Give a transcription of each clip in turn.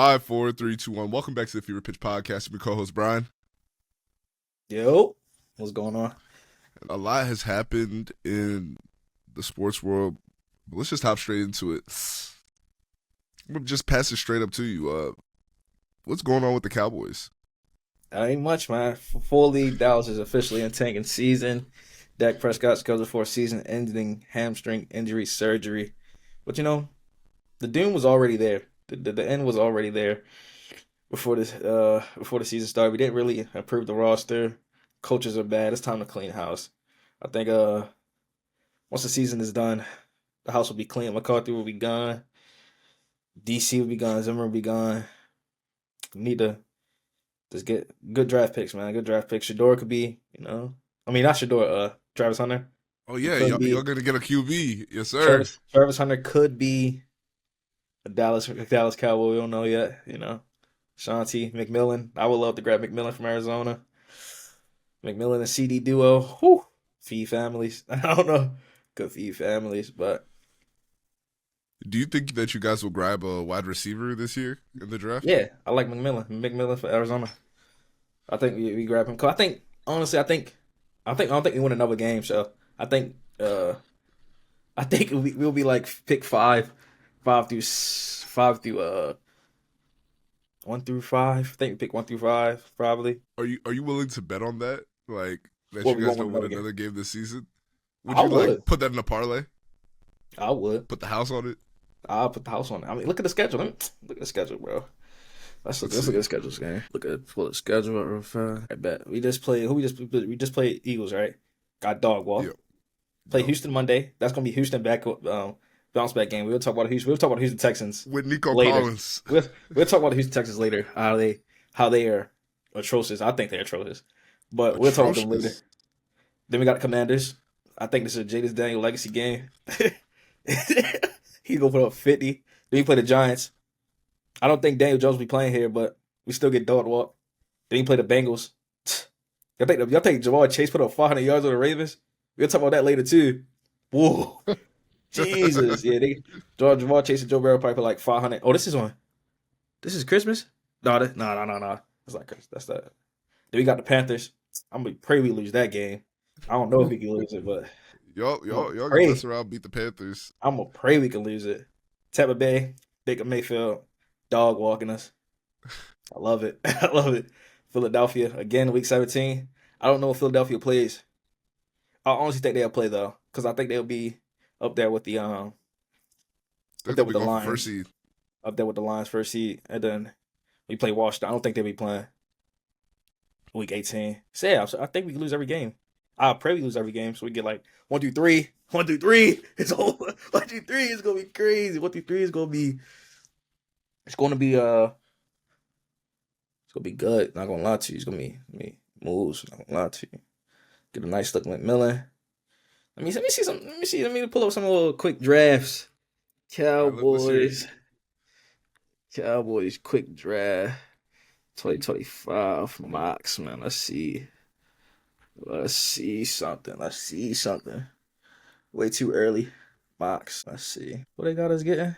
Five, four, three, two, one. Welcome back to the Fever Pitch Podcast. I'm your co-host Brian. Yo, what's going on? A lot has happened in the sports world. But let's just hop straight into it. I'm gonna just pass it straight up to you. What's going on with the Cowboys? Ain't much, man. Fully, Dallas is officially in tanking season. Dak Prescott scheduled for a season-ending hamstring injury surgery. But the doom was already there. The end was already there before the season started. We didn't really improve the roster. Coaches are bad. It's time to clean house. I think once the season is done, the house will be clean. McCarthy will be gone. DC will be gone. Zimmer will be gone. We need to just get good draft picks, man. Good draft picks. Shador could be, not Shador. Travis Hunter. Oh yeah, y'all gonna get a QB, yes sir. Travis Hunter could be a Dallas Cowboy. We don't know yet. Shanti McMillan. I would love to grab McMillan from Arizona. McMillan and CD duo. Whew. Feed families. I don't know. Could feed families, but. Do you think that you guys will grab a wide receiver this year in the draft? Yeah, I like McMillan. McMillan for Arizona. I think we grab him. Cause I think honestly, I don't think we win another game. So I think we'll be like pick five through 1 through 5. I think we pick 1 through 5 probably. Are you willing to bet on that? Like that Well, you we guys won't don't win win another another game this season? Would I you would. put that in a parlay? I would. Put the house on it? I'll put the house on it. I mean, look at the schedule. Look at the schedule, bro. Let's look at the schedules game. Pull the schedule real fast. I bet we just played. We just played Eagles, right? Got dog walk. Yep. Play Houston Monday. That's gonna be Houston back bounce back game. We'll talk about Houston. We'll talk about Houston Texans With Nico later. Collins. We'll talk about the Houston Texans later. How they are atrocious. I think they're atrocious, but we'll talk about them later. Then we got the Commanders. I think this is a Jadis Daniel legacy game. He's gonna put up 50. Then we play the Giants. I don't think Daniel Jones will be playing here, but we still get dog walk. Then we play the Bengals. Y'all think Jamal Chase put up 500 yards on the Ravens? We'll talk about that later too. Whoa, Jesus, yeah. Jamal Chase and Joe Burrow probably put like 500. Oh, this is Christmas? No. That's not Christmas. That's that. Then we got the Panthers. I'm gonna pray we lose that game. I don't know if we can lose it, but Y'all gonna mess around, beat the Panthers. I'm gonna pray we can lose it. Tampa Bay, Baker Mayfield, dog walking us. I love it. I love it. Philadelphia again, week 17. I don't know if Philadelphia plays. I honestly think they'll play though, because I think they'll be up there with the up there with the Lions. First seed. Up there with the Lions first seed, and then we play Washington. I don't think they'll be playing week 18. So yeah, I think we can lose every game. I pray we lose every game, so we get like 1 through 3. 1 through 3. It's over. 1 through 3 is gonna be crazy. 1 through 3 is gonna be. It's gonna be good. Not gonna lie to you. It's gonna be moves. Not gonna lie to you. Get a nice look McMillan. Let me see some. Let me pull up some little quick drafts. Cowboys quick draft. 2025 mocks, man. Let's see something. Way too early. Mocks. Let's see. What they got us getting?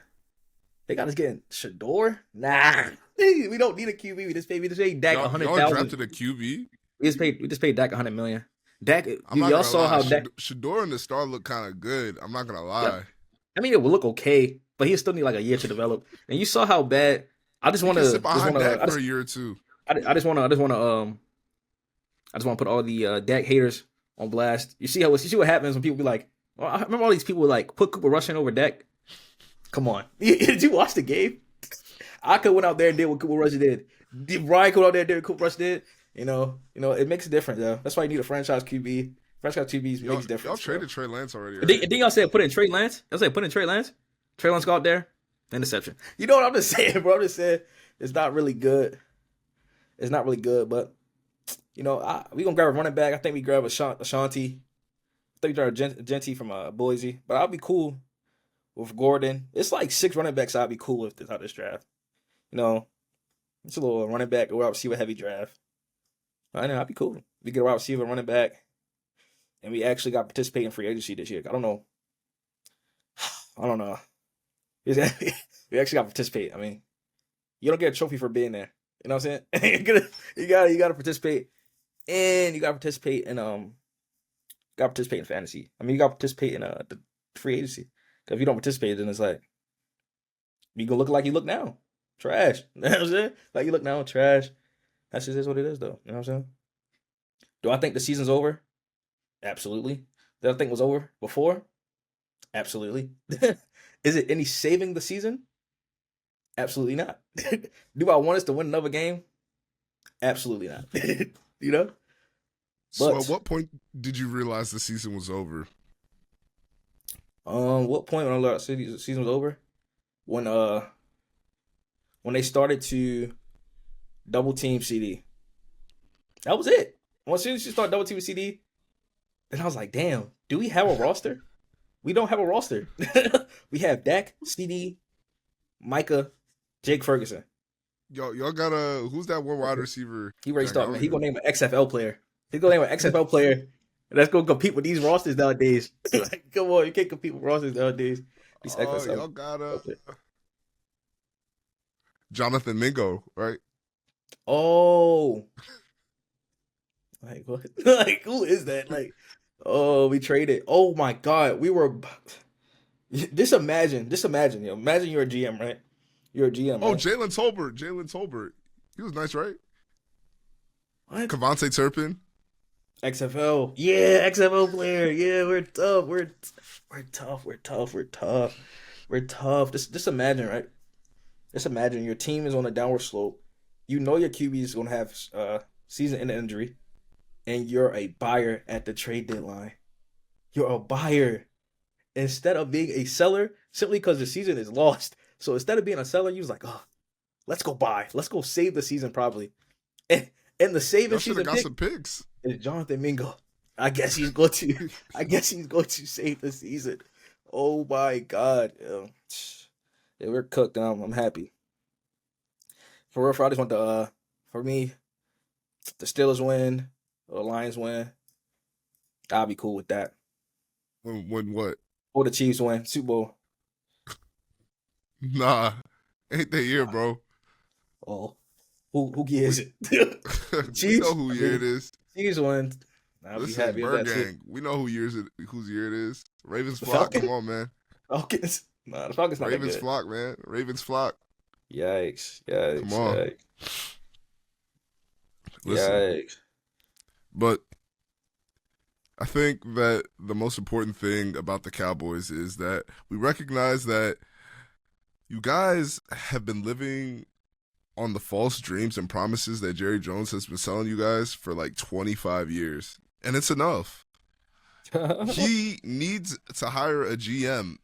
They got us getting Shador? Nah. We don't need a QB. We just paid Dak 100,000. Y'all drafted a QB? We just paid Dak 100 million. Dak, y'all saw how Dak Shador and the star look kind of good. I'm not gonna lie. Yeah. I mean, it will look okay, but he still need like a year to develop. And you saw how bad. I just want to sit behind Dak for a year or two. I just want to put all the Dak haters on blast. You see what happens when people be like, well, I remember all these people like put Cooper Rush in over Dak. Come on, did you watch the game? I could went out there and did what Cooper Rush did. Did Brian go out there and did what Cooper Rush did? It makes a difference though. That's why you need a franchise QB. Franchise QBs makes a difference. Y'all traded Trey Lance already. Right? Didn't y'all say put in Trey Lance? Y'all say put in Trey Lance. Trey Lance go out there, interception. You know what I'm just saying, bro? I'm just saying it's not really good. It's not really good, but we gonna grab a running back. I think we grab a Shanti. I think we grab a Genty from Boise. But I'll be cool with Gordon. It's like 6 running backs I'd be cool with this draft. It's a little running back or wide receiver heavy draft. I know I'd be cool. We get a wide receiver, running back, and we actually got to participate in free agency this year. I don't know. We actually got to participate. I mean, You don't get a trophy for being there. You know what I'm saying? You gotta participate, and you gotta participate in fantasy. I mean, you gotta participate in the free agency. Because if you don't participate, then it's like you gonna look like you look now, trash. You know what I'm saying? Like you look now, trash. That just is what it is, though. You know what I'm saying? Do I think the season's over? Absolutely. Did I think it was over before? Absolutely. Is it any saving the season? Absolutely not. Do I want us to win another game? Absolutely not. You know? So But at what point did you realize the season was over? what point when I learned the season was over? When they started to double team CD. That was it. Once soon as you start double team CD, then I was like, damn, do we have a roster? We don't have a roster. We have Dak, CD, Micah, Jake Ferguson. Y'all gotta. Who's that one wide receiver? He ready to start, man. He gonna name an XFL player. He's gonna name an XFL player. That's gonna compete with these rosters nowadays. Like, come on, you can't compete with rosters nowadays. These XFL. Y'all gotta. Jonathan Mingo, right? Oh, like what? Like who is that? Like, oh, we traded. Oh my God, we were. Just imagine, yo. Imagine you're a GM, right? You're a GM. Oh, right? Jalen Tolbert. He was nice, right? What? Cavante Turpin. XFL. Yeah, XFL player. Yeah, we're tough. We're tough. Just imagine, right? Just imagine your team is on a downward slope. You know your QB is going to have season-ending injury, and you're a buyer at the trade deadline. You're a buyer instead of being a seller simply because the season is lost. So instead of being a seller, you was like, oh, let's go buy. Let's go save the season properly. And the saving season got some picks. Is Jonathan Mingo. I guess he's going to save the season. Oh my God. Yeah, we're cooked. I'm happy. For real, I just want for me, the Steelers win, the Lions win. I'll be cool with that. When what? Or the Chiefs win Super Bowl. Nah, ain't that year, bro. Oh, who is it? Chiefs. We know who year it is. Chiefs win. I'll be happy with that too. We know whose year it is. Ravens flock. Come on, man. Falcons. Nah, the Falcons not Ravens that good. flock, man. Ravens flock. Yikes. Come on. Yikes. Listen, Yikes. but I think that the most important thing about the Cowboys is that we recognize that you guys have been living on the false dreams and promises that Jerry Jones has been selling you guys for like 25 years. And it's enough. He needs to hire a GM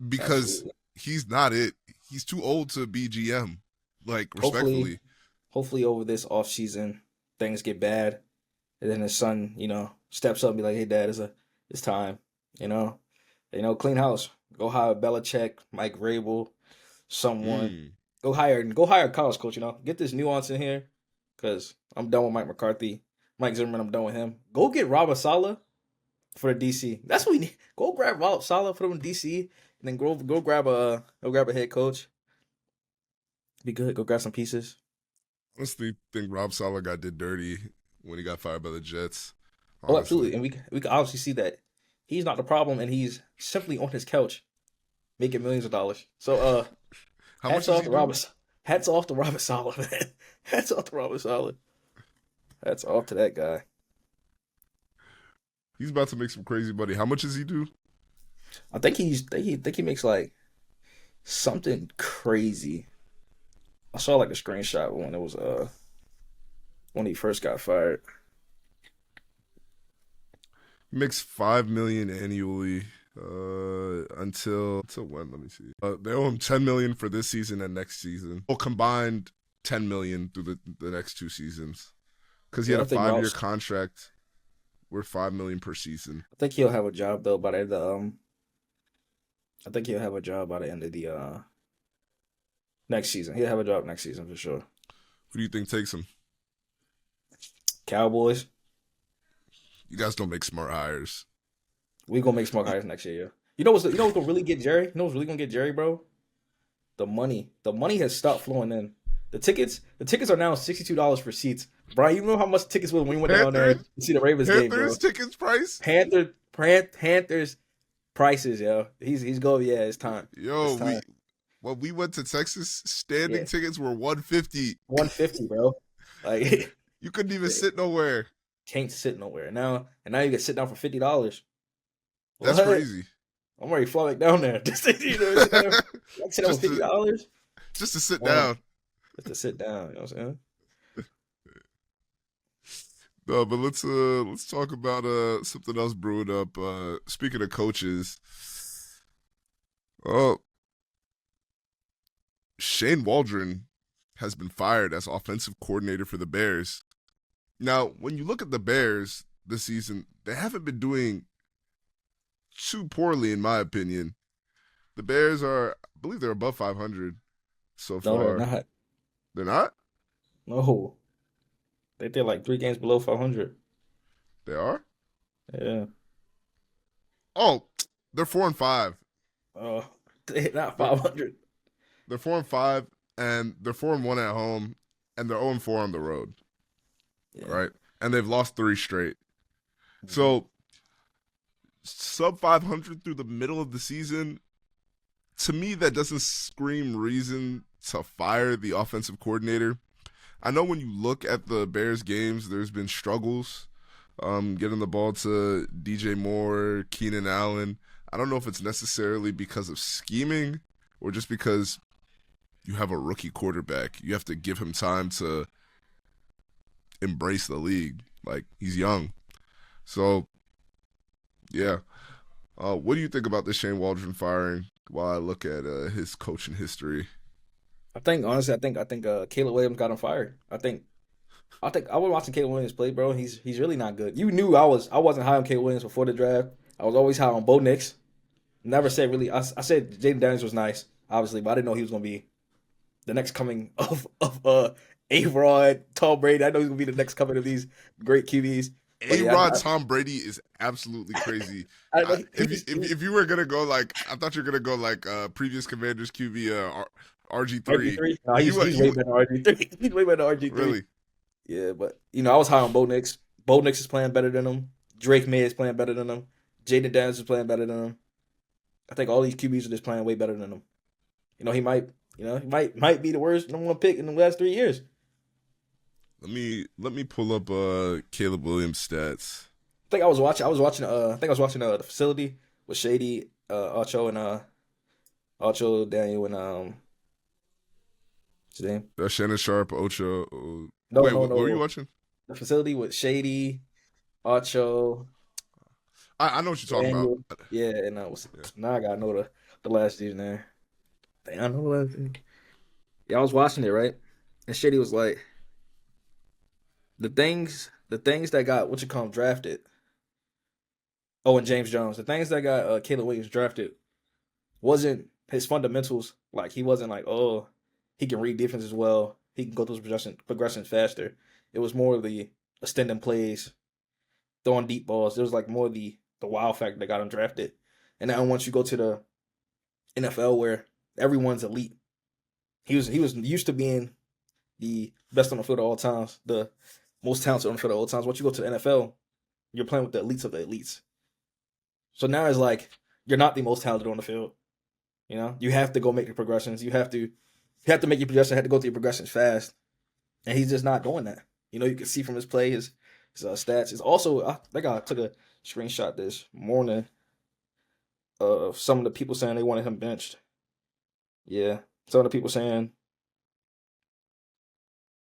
because he's not it. He's too old to be GM. Like, respectfully. Hopefully over this offseason, things get bad. And then his son, steps up and be like, hey, Dad, it's time. Clean house. Go hire Belichick, Mike Vrabel, someone. Go hire a college coach, Get this nuance in here. Because I'm done with Mike McCarthy. Mike Zimmerman, I'm done with him. Go get Robert Saleh for the DC. That's what we need. Go grab Robert Saleh for them DC. And then go grab a head coach. Be good. Go grab some pieces. I honestly think Rob Saleh did dirty when he got fired by the Jets. Honestly. Oh, absolutely. And we can obviously see that he's not the problem, and he's simply on his couch making millions of dollars. So, hats off to Robert Saleh, man. Hats off to Robert Saleh. Hats off to that guy. He's about to make some crazy money. How much does he do? I think he makes like something crazy. I saw like a screenshot when it was when he first got fired. He makes $5 million annually until when? Let me see. They owe him $10 million for this season and next season. Well, combined $10 million through the next two seasons, because he had a 5-year contract worth $5 million per season. I think he'll have a job though by the end of I think he'll have a job by the end of the next season. He'll have a job next season for sure. Who do you think takes him? Cowboys. You guys don't make smart hires. We gonna make smart hires next year. You know what's gonna really get Jerry? You know what's really gonna get Jerry, bro? the money has stopped flowing in. The tickets are now $62 for seats. Brian, you know how much tickets were when we went down there Panthers, to see the Ravens game, bro? Panthers tickets price. Panthers prices, yo. He's going. Yeah, it's time. Yo, It's time. when we went to Texas, standing Yeah, tickets were $150. 150, bro. Like You couldn't even sit nowhere. can't sit nowhere now, and now you can sit down for $50. That's What? crazy. I'm ready to fly back down there. Just sit down, sit down for just $50. to sit Wow. down. Just to sit down. You know what I'm saying? No, but let's talk about something else brewing up. Speaking of coaches, oh, Shane Waldron has been fired as offensive coordinator for the Bears. Now, when you look at the Bears this season, they haven't been doing too poorly, in my opinion. The Bears I believe they're above 500 so No, far. they're not. They're not? No, they did like 3 games below 500. They are? Yeah. Oh, they're 4-5. Oh, they're not 500. They're 4-5, and they're 4-1 at home, and they're 0-4 on the road. Yeah. Right? And they've lost 3 straight. Mhm. So, sub 500 through the middle of the season, to me, that doesn't scream reason to fire the offensive coordinator. I know when you look at the Bears games, there's been struggles getting the ball to DJ Moore, Keenan Allen. I don't know if it's necessarily because of scheming or just because you have a rookie quarterback. You have to give him time to embrace the league. Like, he's young. So, yeah. What do you think about the Shane Waldron firing while I look at his coaching history? Honestly, I think Caleb Williams got him fired. I was watching Caleb Williams play, bro. He's really not good. You knew I wasn't high on Caleb Williams before the draft. I was always high on Bo Nix. Never said really. I said Jaden Daniels was nice, obviously, but I didn't know he was gonna be the next coming of A-Rod, Tom Brady. I know he's gonna be the next coming of these great QBs. But yeah, A-Rod Tom Brady is absolutely crazy. I know If you were gonna go like, I thought you were gonna go like previous Commanders QB RG3. RG3. No, he's way better than RG3. He's way better than RG3. Really? Yeah, but I was high on Bo Nix. Bo Nix is playing better than him. Drake May is playing better than him. Jaden Daniels is playing better than him. I think all these QBs are just playing way better than him. He might be the worst number 1 pick in the last 3 years. Let me pull up Caleb Williams stats. I was watching the facility with Shady, Ocho and Ocho, Daniel and what's his name? Shannon Sharp, Ocho. No, Wait, no, what no. were you watching? The facility with Shady, Ocho, I know what you're talking Daniel. about. Yeah, and now I gotta know the last dude's name. Dang, I know the last name. Yeah, I was watching it, right? And Shady was like, the things that got drafted. Oh, and James Jones. The things that got Caleb Williams drafted wasn't his fundamentals. Like, he wasn't like, oh, he can read defense as well. He can go through his progressions faster. It was more of the extending plays, throwing deep balls. It was like more the wow factor that got him drafted. And now once you go to the NFL where everyone's elite, he was used to being the best on the field at all times, the most talented on the field at all times. Once you go to the NFL, you're playing with the elites of the elites. So now it's like you're not the most talented on the field. You have to go make the progressions. You have to make your progressions. Have to go through your progressions fast, and he's just not doing that. You can see from his play, his stats. It's also, I think I took a screenshot this morning of some of the people saying they wanted him benched. Yeah, some of the people saying,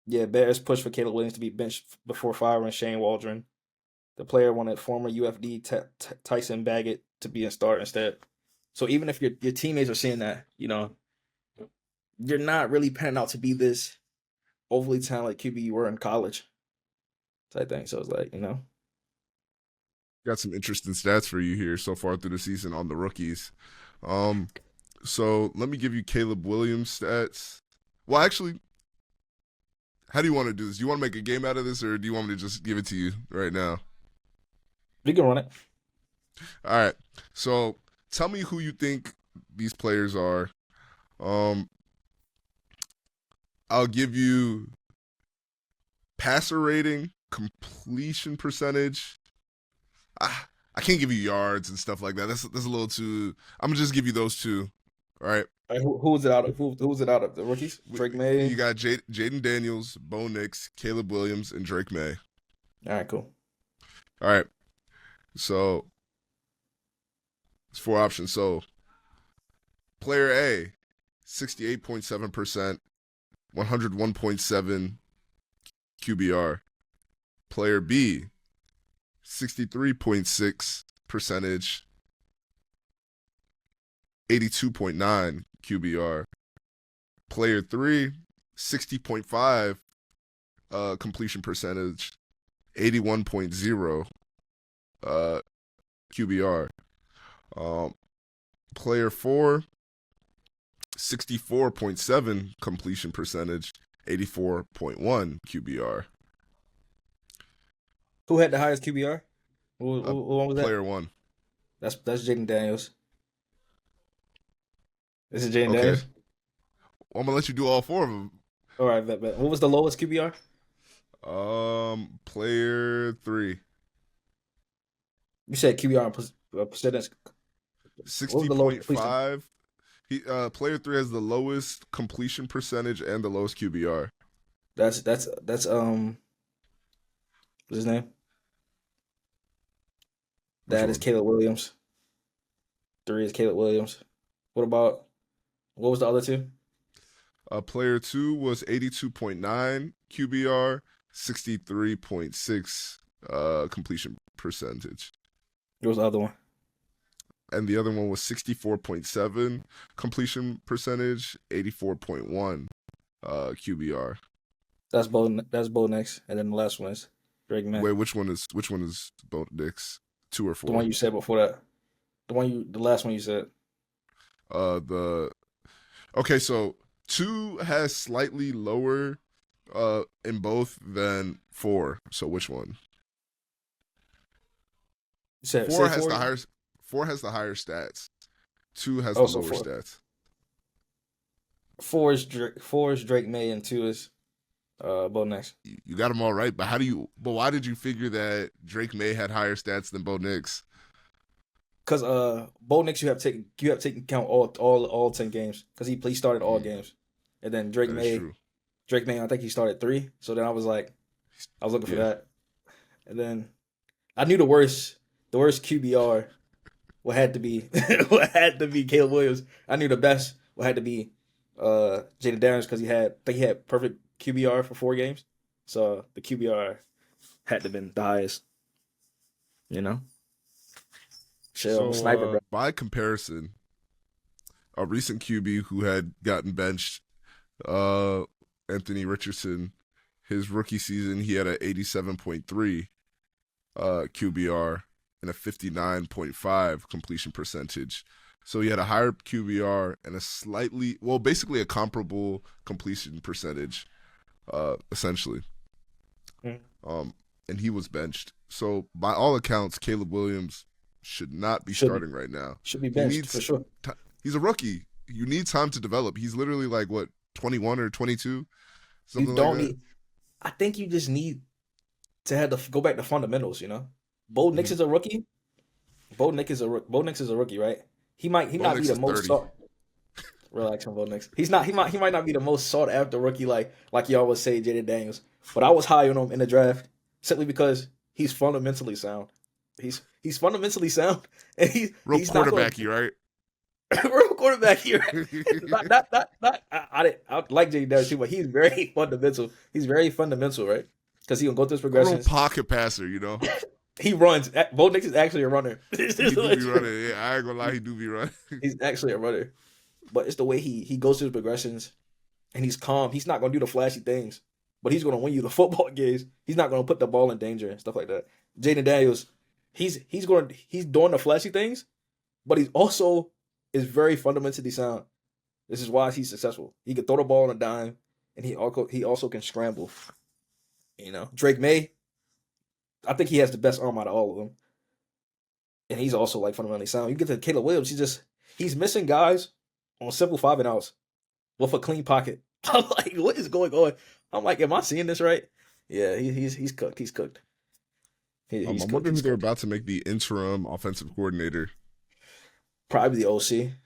yeah, Bears pushed for Caleb Williams to be benched before firing Shane Waldron. The player wanted former UFD Tyson Baggett to be a start instead. So even if your teammates are saying that, you're not really panning out to be this overly talented QB you were in college type thing. So it's like, Got some interesting stats for you here so far through the season on the rookies. So let me give you Caleb Williams stats. Well, actually, how do you want to do this? Do you want to make a game out of this, or do you want me to just give it to you right now? You can run it. All right. So tell me who you think these players are. I'll give you passer rating, completion percentage. I can't give you yards and stuff like that. That's a little too. I'm gonna just give you those two. All right. All right, who's it out of? Who's it out of? The rookies? Drake May. You got Jaden Daniels, Bo Nix, Caleb Williams, and Drake May. All right, cool. All right. So it's 4 options. So player A, 68.7%, 101.7 QBR. Player B, 63.6 percentage, 82.9 QBR. Player 3, 60.5 completion percentage, 81.0 QBR. Player 4, 64.7 completion percentage, 84.1 QBR. Who had the highest QBR? Who one was that? Player 1. That's Jaden Daniels. This is Jaden Okay. Daniels. Well, I'm gonna let you do all 4 of them. All right, bet. What was the lowest QBR? Player 3. You said QBR percentage. 60.5. He player 3 has the lowest completion percentage and the lowest QBR. That's what's his name? That is Caleb Williams. 3 is Caleb Williams. What was the other 2? Player 2 was 82.9 QBR, 63.6 completion percentage. What was the other one? And the other one was 64.7 completion percentage, 84.1 QBR. That's Bo Nix, and then the last one is Drake May. Wait, which one is Bo Nix? 2 or 4? The one you said before that. The last one you said. Okay, so 2 has slightly lower in both than 4. So which one? You said 4 has the higher. 4 has the higher stats. 2 has the lower stats. 4 is Drake May and 2 is Bo Nix. You got them all right, but why did you figure that Drake May had higher stats than Bo Nix? Because Bo Nix you have taken count all 10 games because he started all games, and then Drake May I think he started 3. So then I was looking for that, and then I knew the worst QBR had to be Caleb Williams. I knew the best had to be Jaden Daniels because he had perfect QBR for 4 games, so the QBR had to have been the highest. You know. So, sniper, bro. By comparison, a recent QB who had gotten benched, Anthony Richardson, his rookie season, he had an 87.3 QBR and a 59.5 completion percentage. So he had a higher QBR and basically a comparable completion percentage, essentially. And he was benched. So by all accounts, Caleb Williams should not be starting right now. Should be benched for sure. He's a rookie. You need time to develop. He's literally 21 or 22? Something like that. I think you just need to have to go back to fundamentals, you know? Bo Nix is a rookie. Bo Nix is a rookie, right? He might not be the most sought. Relax on Bo Nix. He might not be the most sought after rookie like y'all would say Jaden Daniels. But I was high on him in the draft simply because he's fundamentally sound. He's fundamentally sound, and he's quarterbacky, right? Real quarterbacky, right? I like Jaden Daniels too, but he's very fundamental. He's very fundamental, right? Because he can go through his progressions. A pocket passer, you know. He runs. Bo Nix is actually a runner. He do be running. Yeah, I ain't gonna lie, he do be running. He's actually a runner, but it's the way he goes through his progressions, and he's calm. He's not gonna do the flashy things, but he's gonna win you the football games. He's not gonna put the ball in danger and stuff like that. Jaden Daniels. He's doing the flashy things, but he's also is very fundamentally sound. This is why he's successful. He can throw the ball on a dime, and he also can scramble. You know, Drake May, I think he has the best arm out of all of them, and he's also fundamentally sound. You get to Caleb Williams, he's missing guys on simple 5 and outs with a clean pocket. I'm like, what is going on? I'm like, am I seeing this right? Yeah, he's cooked. He's cooked. He's I'm cooked. wondering He's who they're cooked. about to make the interim offensive coordinator. Probably the OC.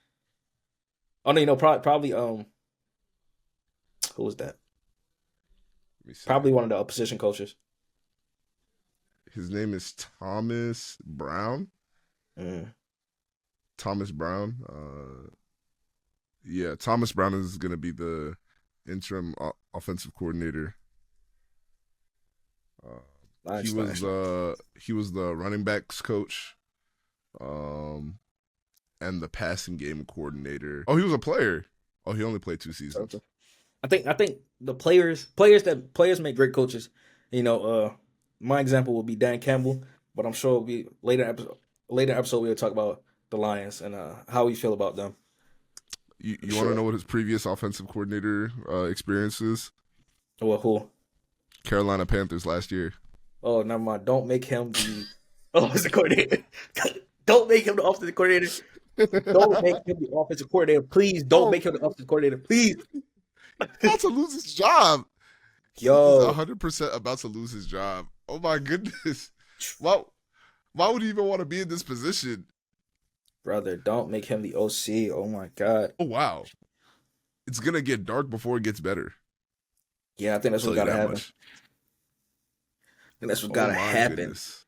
Oh no, probably who was that? Let me see. Probably one of the opposition coaches. His name is Thomas Brown. Mm. Thomas Brown. Yeah, Thomas Brown is going to be the interim offensive coordinator. Nice, He was nice. he was the running backs coach, and the passing game coordinator. Oh, he was a player. Oh, he only played 2 seasons. I think the players make great coaches. You know, my example would be Dan Campbell, but I'm sure we later episode we'll talk about the Lions and how we feel about them. You want to Sure. know what his previous offensive coordinator experience is? Well, who? Carolina Panthers last year. Oh, never mind. Don't make him the offensive coordinator. Don't make him the offensive coordinator. Don't make him the offensive coordinator. Please don't Oh, make him the offensive coordinator. Please. about to lose his job. He's Yo, 100% about to lose his job. Oh my goodness. Why? Why would he even want to be in this position? brother, don't make him the OC. Oh my God. Oh wow, it's gonna get dark before it gets better. Yeah, I think I'll that's what tell you gotta that happen. much. I think that's what Oh gotta my happen. goodness.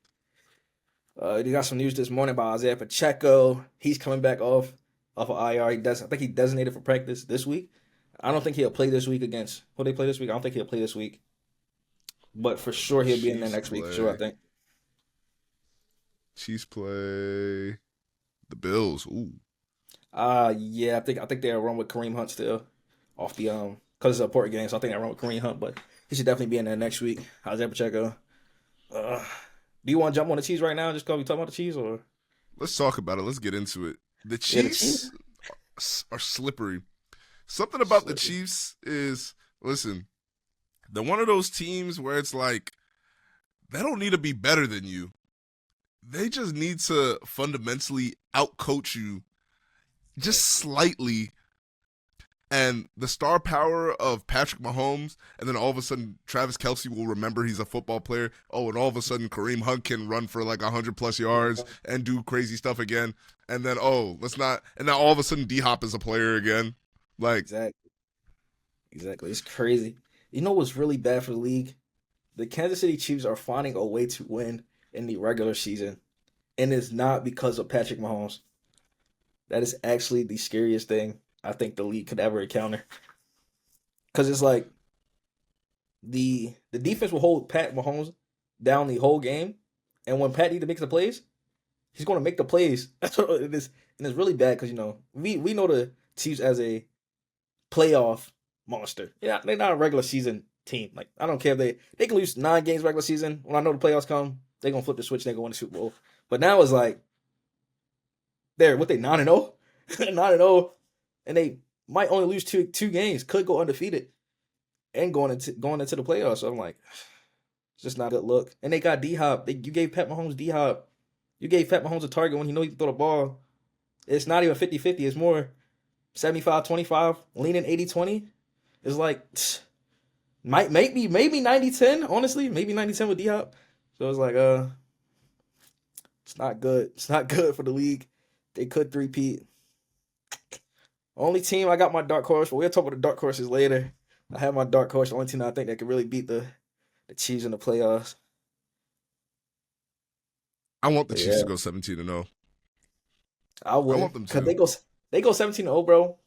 You got some news this morning about Isaiah Pacheco. He's coming back off of IR. I think he designated for practice this week. I don't think he'll play this week against who they play this week. I don't think he'll play this week, but for sure he'll be in there Chiefs next week. For sure, I play. think. Chiefs play the Bills. Ooh, Yeah, I think they'll run with Kareem Hunt still off the because it's a important game. So I think they'll run with Kareem Hunt, but he should definitely be in there next week. Isaiah Pacheco. Uh, do you want to jump on the Chiefs right now? Just cause we talking about the Chiefs, or let's talk about it. Let's get into it. The yeah, the Chiefs. Chiefs are slippery. Something about the Slippery. Chiefs is, listen, they're one of those teams where it's like they don't need to be better than you. They just need to fundamentally outcoach you just slightly. And the star power of Patrick Mahomes, and then all of a sudden Travis Kelce will remember he's a football player. Oh, and all of a sudden Kareem Hunt can run for like 100+ yards and do crazy stuff again. And then and now all of a sudden D Hop is a player again. Like, Exactly. Exactly. It's crazy. You know what's really bad for the league? The Kansas City Chiefs are finding a way to win in the regular season, and it's not because of Patrick Mahomes. That is actually the scariest thing I think the league could ever encounter. Because it's like the defense will hold Pat Mahomes down the whole game, and when Pat needs to make the plays, he's going to make the plays. That's what it is, and it's really bad because we know the Chiefs as a playoff monster. Yeah, they're not a regular season team. Like I don't care if they can lose 9 games regular season. When I know the playoffs come, they're gonna flip the switch. They're gonna win the Super Bowl. But now it's like they're what they 9-0, 9-0, and they might only lose two games. Could go undefeated and going into the playoffs. So I'm like, it's just not a good look. And they got D Hop. You gave Pat Mahomes D Hop. You gave Pat Mahomes a target when he know he can throw the ball. It's not even 50-50. It's more 75-25, leaning 80-20. It's like maybe 90-10, honestly. Maybe 90-10 with D Hop. So it's like it's not good. It's not good for the league. They could three-peat. Only team I got my dark horse, but we'll talk about the dark horses later. I have my dark horse, the only team that I think that could really beat the Chiefs in the playoffs. I want the But Chiefs yeah, to go 17-0. I I want wouldn't. them Cause to. they go 17-0, bro.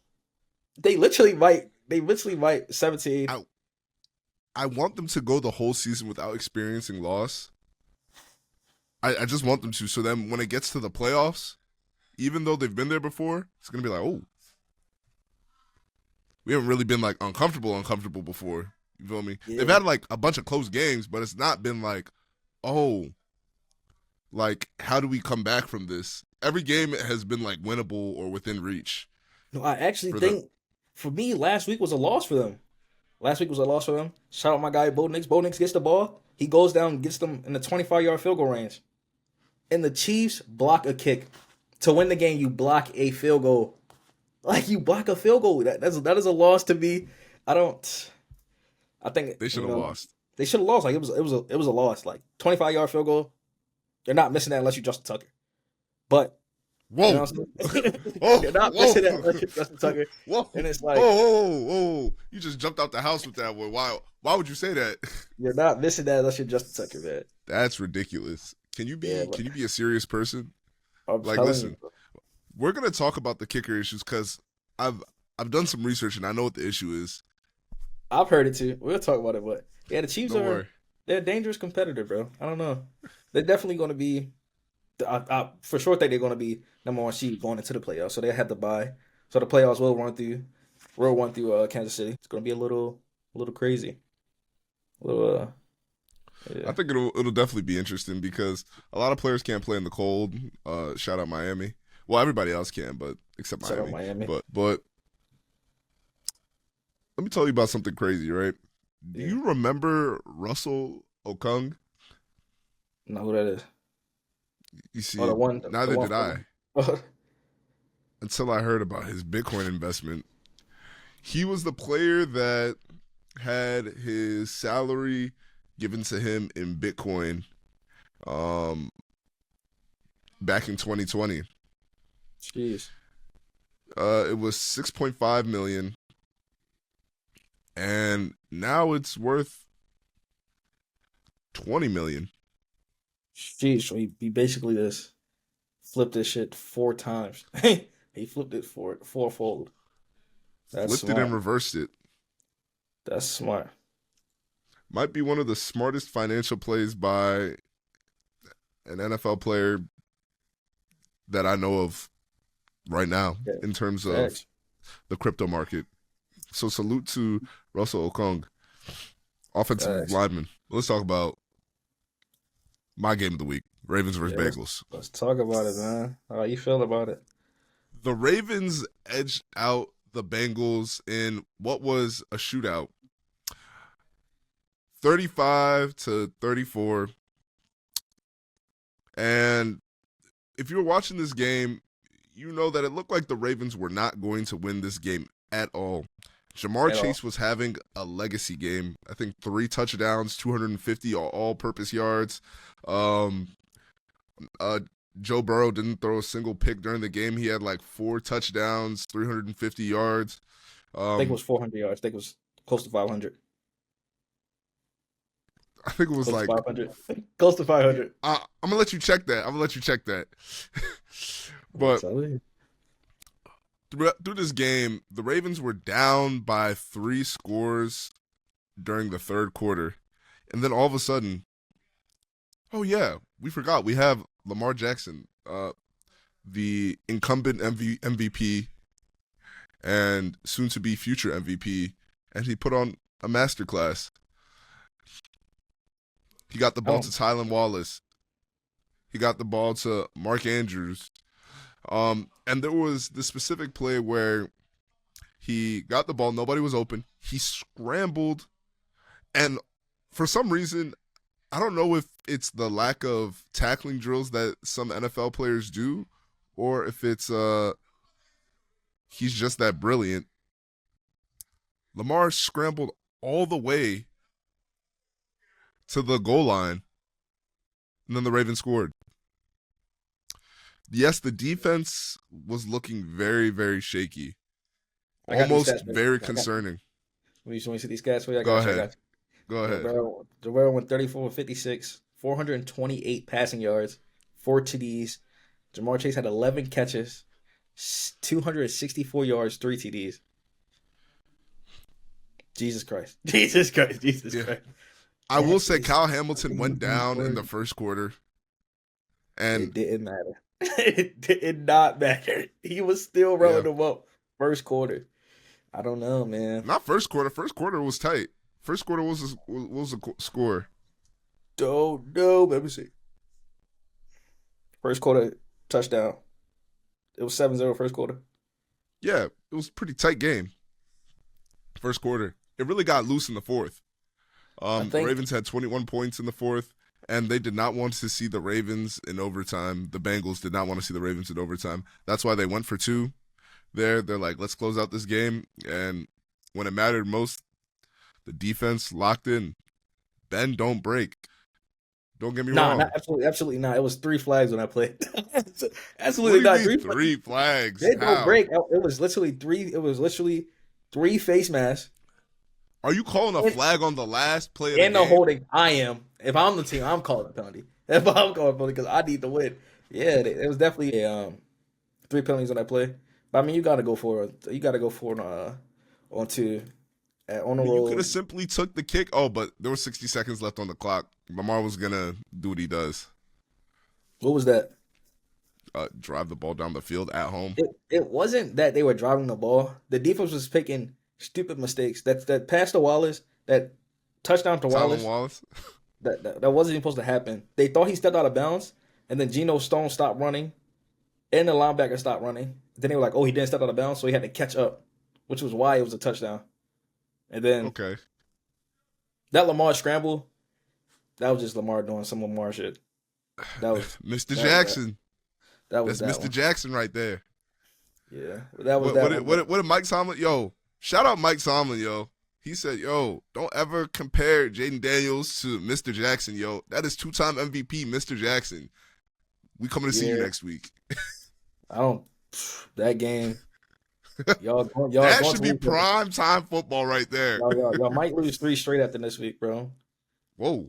They literally might 17. I I want them to go the whole season without experiencing loss. I just want them to. So then when it gets to the playoffs, even though they've been there before, it's gonna be like, oh, we haven't really been like uncomfortable before. You feel me? Yeah. They've had like a bunch of close games, but it's not been like, oh, like how do we come back from this? Every game has been like winnable or within reach No, I actually for them. think for me last week was a loss for them. Last week was a loss for them. Shout out my guy Bo Nix. Bo Nix gets the ball. He goes down and gets them in the 25-yard field goal range. And the Chiefs block a kick. To win the game, you block a field goal. Like you block a field goal. That is a loss to me. I don't. I think They should have lost. They should have lost. Like it was a loss. Like 25-yard field goal. You're not missing that unless you Justin Tucker. But Whoa. you know what I'm saying? Oh, You're not missing that unless you're Justin Tucker. Whoa. And it's like, oh, you just jumped out the house with that one. Why would you say that? you're not missing that unless you're Justin Tucker, man. That's ridiculous. Can you be a serious person? Like, listen, we're gonna talk about the kicker issues because I've done some research and I know what the issue is. I've heard it too. We'll talk about it, but yeah, the Chiefs they're a dangerous competitor, bro. I don't know. They're definitely going to be. I for sure think they're going to be number one seed going into the playoffs. So they have to bye. So the playoffs will run through Kansas City. It's going to be a little crazy. Yeah. I think it'll definitely be interesting because a lot of players can't play in the cold. Shout out Miami. Well, everybody else can, but except Miami. Shout out Miami. But let me tell you about something crazy, right? Do you remember Russell Okung? Not who that is. You see, neither did I. Until I heard about his Bitcoin investment. He was the player that had his salary given to him in Bitcoin back in 2020. Jeez. It was $6.5 million. And now it's worth $20 million. Jeez, so he basically just flipped this shit 4 times. He flipped it fourfold. That's flipped smart. it and reversed it. That's smart. Might be one of the smartest financial plays by an NFL player that I know of right now in terms of the crypto market. So salute to Russell Okung, offensive lineman. Let's talk about my game of the week, Ravens versus Bengals. Let's talk about it, man. How you feel about it? The Ravens edged out the Bengals in what was a shootout, 35-34. And if you were watching this game, you know that it looked like the Ravens were not going to win this game at all. Jamar Chase was having a legacy game. I think 3 touchdowns, 250 all-purpose yards. Joe Burrow didn't throw a single pick during the game. He had like 4 touchdowns, 350 yards. I think it was 400 yards. I think it was close to 500. I think it was close like to 500. Close to 500. I'm gonna let you check that. But through this game, the Ravens were down by 3 scores during the third quarter, and then all of a sudden, oh yeah, we forgot we have Lamar Jackson, the incumbent MVP and soon-to-be future MVP, and he put on a masterclass. He got the ball to Tylan Wallace. He got the ball to Mark Andrews. And there was this specific play where he got the ball, nobody was open. He scrambled, and for some reason, I don't know if it's the lack of tackling drills that some NFL players do, or if it's he's just that brilliant. Lamar scrambled all the way to the goal line, and then the Ravens scored. Yes, the defense was looking very, very shaky. Almost very concerning. When you see these stats for you, Go ahead. Terrell went 34 for 56, 428 passing yards, 4 TDs. Jamar Chase had 11 catches, 264 yards, 3 TDs. Jesus Christ. I will say Kyle Hamilton went down in the first quarter. And it didn't matter. It did not matter. He was still rolling them up. First quarter. I don't know, man. Not first quarter. First quarter was tight. First quarter was a score. Don't know. Let me see. First quarter, touchdown. It was 7-0 first quarter. Yeah, it was a pretty tight game. First quarter. It really got loose in the fourth. The Ravens had 21 points in the fourth, and they did not want to see the Ravens in overtime. The Bengals did not want to see the Ravens in overtime. That's why they went for 2 there. They're like, let's close out this game. And when it mattered most, the defense locked in. Bend, don't break. Don't get me wrong. Not absolutely not. It was 3 flags when I played. Absolutely What do not. you mean 3 flags? They How? don't break. It was literally 3. It was literally 3 face masks. Are you calling a flag on the last play of the game? And the holding. I am. If I'm the team, I'm calling a penalty. If I'm calling a penalty because I need to win. Yeah, it was definitely 3 penalties when I play. But I mean, you got to go for it. You got to go for it on the road. You could have simply took the kick. Oh, but there was 60 seconds left on the clock. Lamar was gonna do what he does. What was that? Drive the ball down the field at home. It wasn't that they were driving the ball. The defense was picking stupid mistakes. That pass to Wallace, that touchdown to Wallace. That wasn't even supposed to happen. They thought he stepped out of bounds, and then Geno Stone stopped running, and the linebacker stopped running. Then they were like, "Oh, he didn't step out of bounds, so he had to catch up," which was why it was a touchdown. And then that Lamar scramble, that was just Lamar doing some Lamar shit. That was Mr. Jackson. That's Mr. Jackson right there. Yeah, that was what did Mike Tomlin? Yo, shout out Mike Tomlin, yo. He said, yo, don't ever compare Jaden Daniels to Mr. Jackson, yo. That is 2-time MVP, Mr. Jackson. We coming to see you next week. That game. Y'all that should be prime time football right there. Y'all might lose 3 straight after this week, bro. Whoa.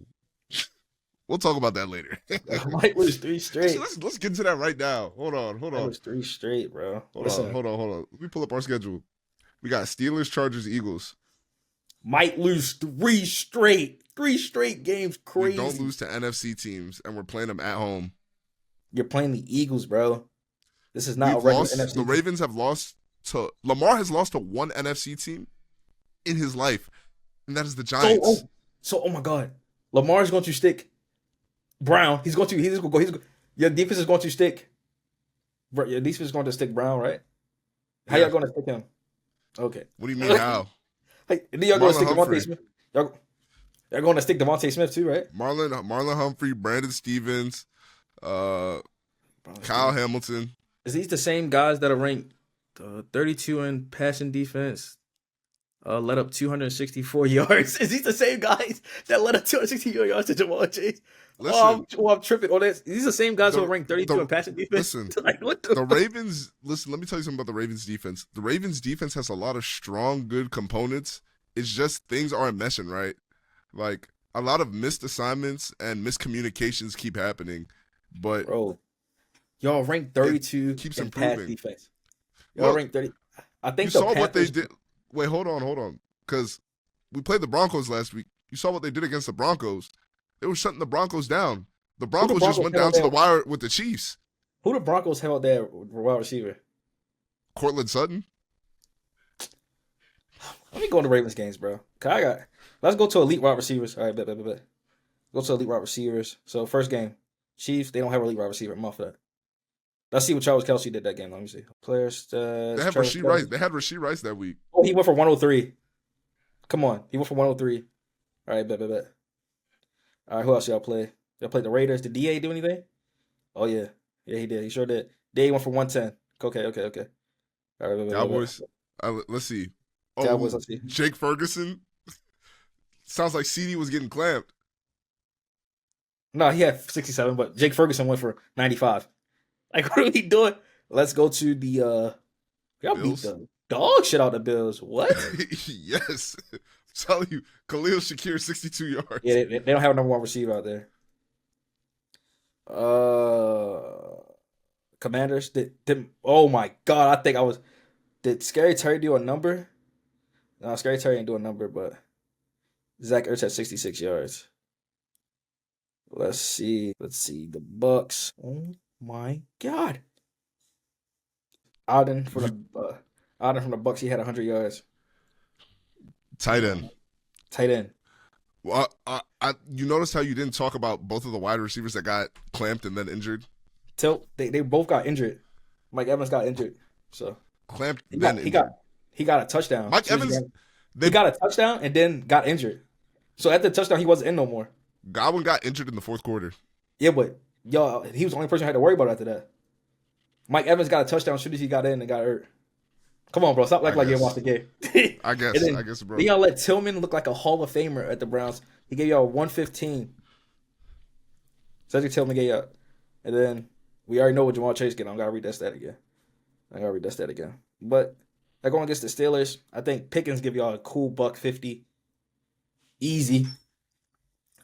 We'll talk about that later. Y'all might lose 3 straight. Let's get into that right now. Hold on. That was 3 straight, bro. Hold on. Let me pull up our schedule. We got Steelers, Chargers, Eagles. Might lose 3 straight. 3 straight games. Crazy. We don't lose to NFC teams, and we're playing them at home. You're playing the Eagles, bro. This is not a regular NFC. The Ravens have lost to Lamar has lost to 1 NFC team in his life, and that is the Giants. Oh my God, Lamar's going to stick Brown. Your defense is going to stick. Your defense is going to stick Brown, right? How y'all going to stick him? Okay. What do you mean how? Then y'all going to stick Devontae Smith. Y'all going to stick Devontae Smith too, right? Marlon Humphrey, Brandon Stevens, Kyle Hamilton. Is these the same guys that are ranked 32 in passing defense? Let up 264 yards. Is these the same guys that let up 264 yards to Jamal Chase? Listen, I'm tripping on this. These are the same guys who are ranked 32 in passing defense. Listen, like, the Ravens. Listen, let me tell you something about the Ravens defense. The Ravens defense has a lot of strong, good components. It's just things aren't meshing right. Like a lot of missed assignments and miscommunications keep happening. But bro, y'all ranked 32 keeps in improving. pass defense. Y'all ranked 30. I think you saw what they did. Wait, hold on. Because we played the Broncos last week. You saw what they did against the Broncos. They were shutting the Broncos down. The Broncos just went down to the wire with the Chiefs. Who the Broncos held there wide receiver? Cortland Sutton. Let me go into Ravens games, bro. Let's go to elite wide receivers. All right, bet. Go to elite wide receivers. So first game, Chiefs. They don't have an elite wide receiver. I'm off that. Let's see what Travis Kelce did that game. Let me see. Players. They had Rasheed Rice. They had Rasheed Rice that week. Oh, he went for 103. Come on, he went for 103. All right, bet. All right, who else y'all play? Y'all play the Raiders. Did DA do anything? Oh yeah, he did. He sure did. DA went for 110. Okay. All right, Cowboys. Let's see. Oh, Cowboys. Let's see. Jake Ferguson. Sounds like CD was getting clamped. No, he had 67, but Jake Ferguson went for 95. Like, what are we doing? Let's go to the y'all beat the dog shit out the Bills. What? Yes. I'm telling you, Khalil Shakir, 62 yards. Yeah, they don't have a number 1 receiver out there. Commanders oh my God, I think did Scary Terry do a number? No, Scary Terry didn't do a number, but Zach Ertz had 66 yards. Let's see the Bucs. Oh my God. Alden from the Bucs, he had 100 yards. Tight end. Well, you notice how you didn't talk about both of the wide receivers that got clamped and then injured? They both got injured. Mike Evans got injured. So clamped. He got a touchdown. Mike Evans. He got a touchdown and then got injured. So at the touchdown, he wasn't in no more. Godwin got injured in the fourth quarter. Yeah, but he was the only person who had to worry about it after that. Mike Evans got a touchdown as soon as he got in and got hurt. Come on, bro. Stop I like you didn't watch guess. the game. I And guess. then I guess, bro. y'all let Tillman look like a Hall of Famer at the Browns. He gave y'all 115. Cedric Tillman gave y'all. And then we already know what Jamal Chase get. I gotta read that stat again. But they're going against the Steelers. I think Pickens give y'all a cool $150. Easy.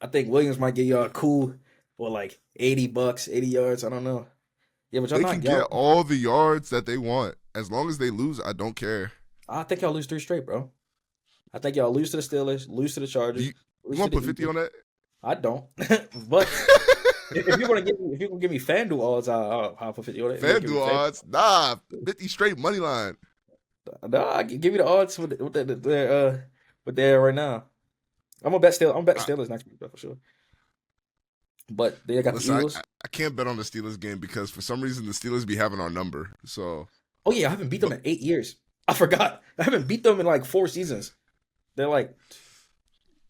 I think Williams might give y'all a cool for like $80, 80 yards. I don't know. Yeah, but y'all They not can get y'all. all the yards that they want. As long as they lose, I don't care. I think y'all lose 3 straight, bro. I think y'all lose to the Steelers, lose to the Chargers. You Lose want to to the put 50 Eagles. on that? I don't. But if you're gonna give me FanDuel odds, I'll put 50 on it. If you're gonna give me FanDuel odds? Nah, 50 straight money line. No, I can give you the odds with they're right now. I'm gonna bet I, Steelers next week, for sure. But they got the listen, Eagles. I can't bet on the Steelers game because for some reason the Steelers be having our number. So, Oh yeah, I haven't beat them but in 8 years. I forgot. I haven't beat them in like 4 seasons. They're 8-0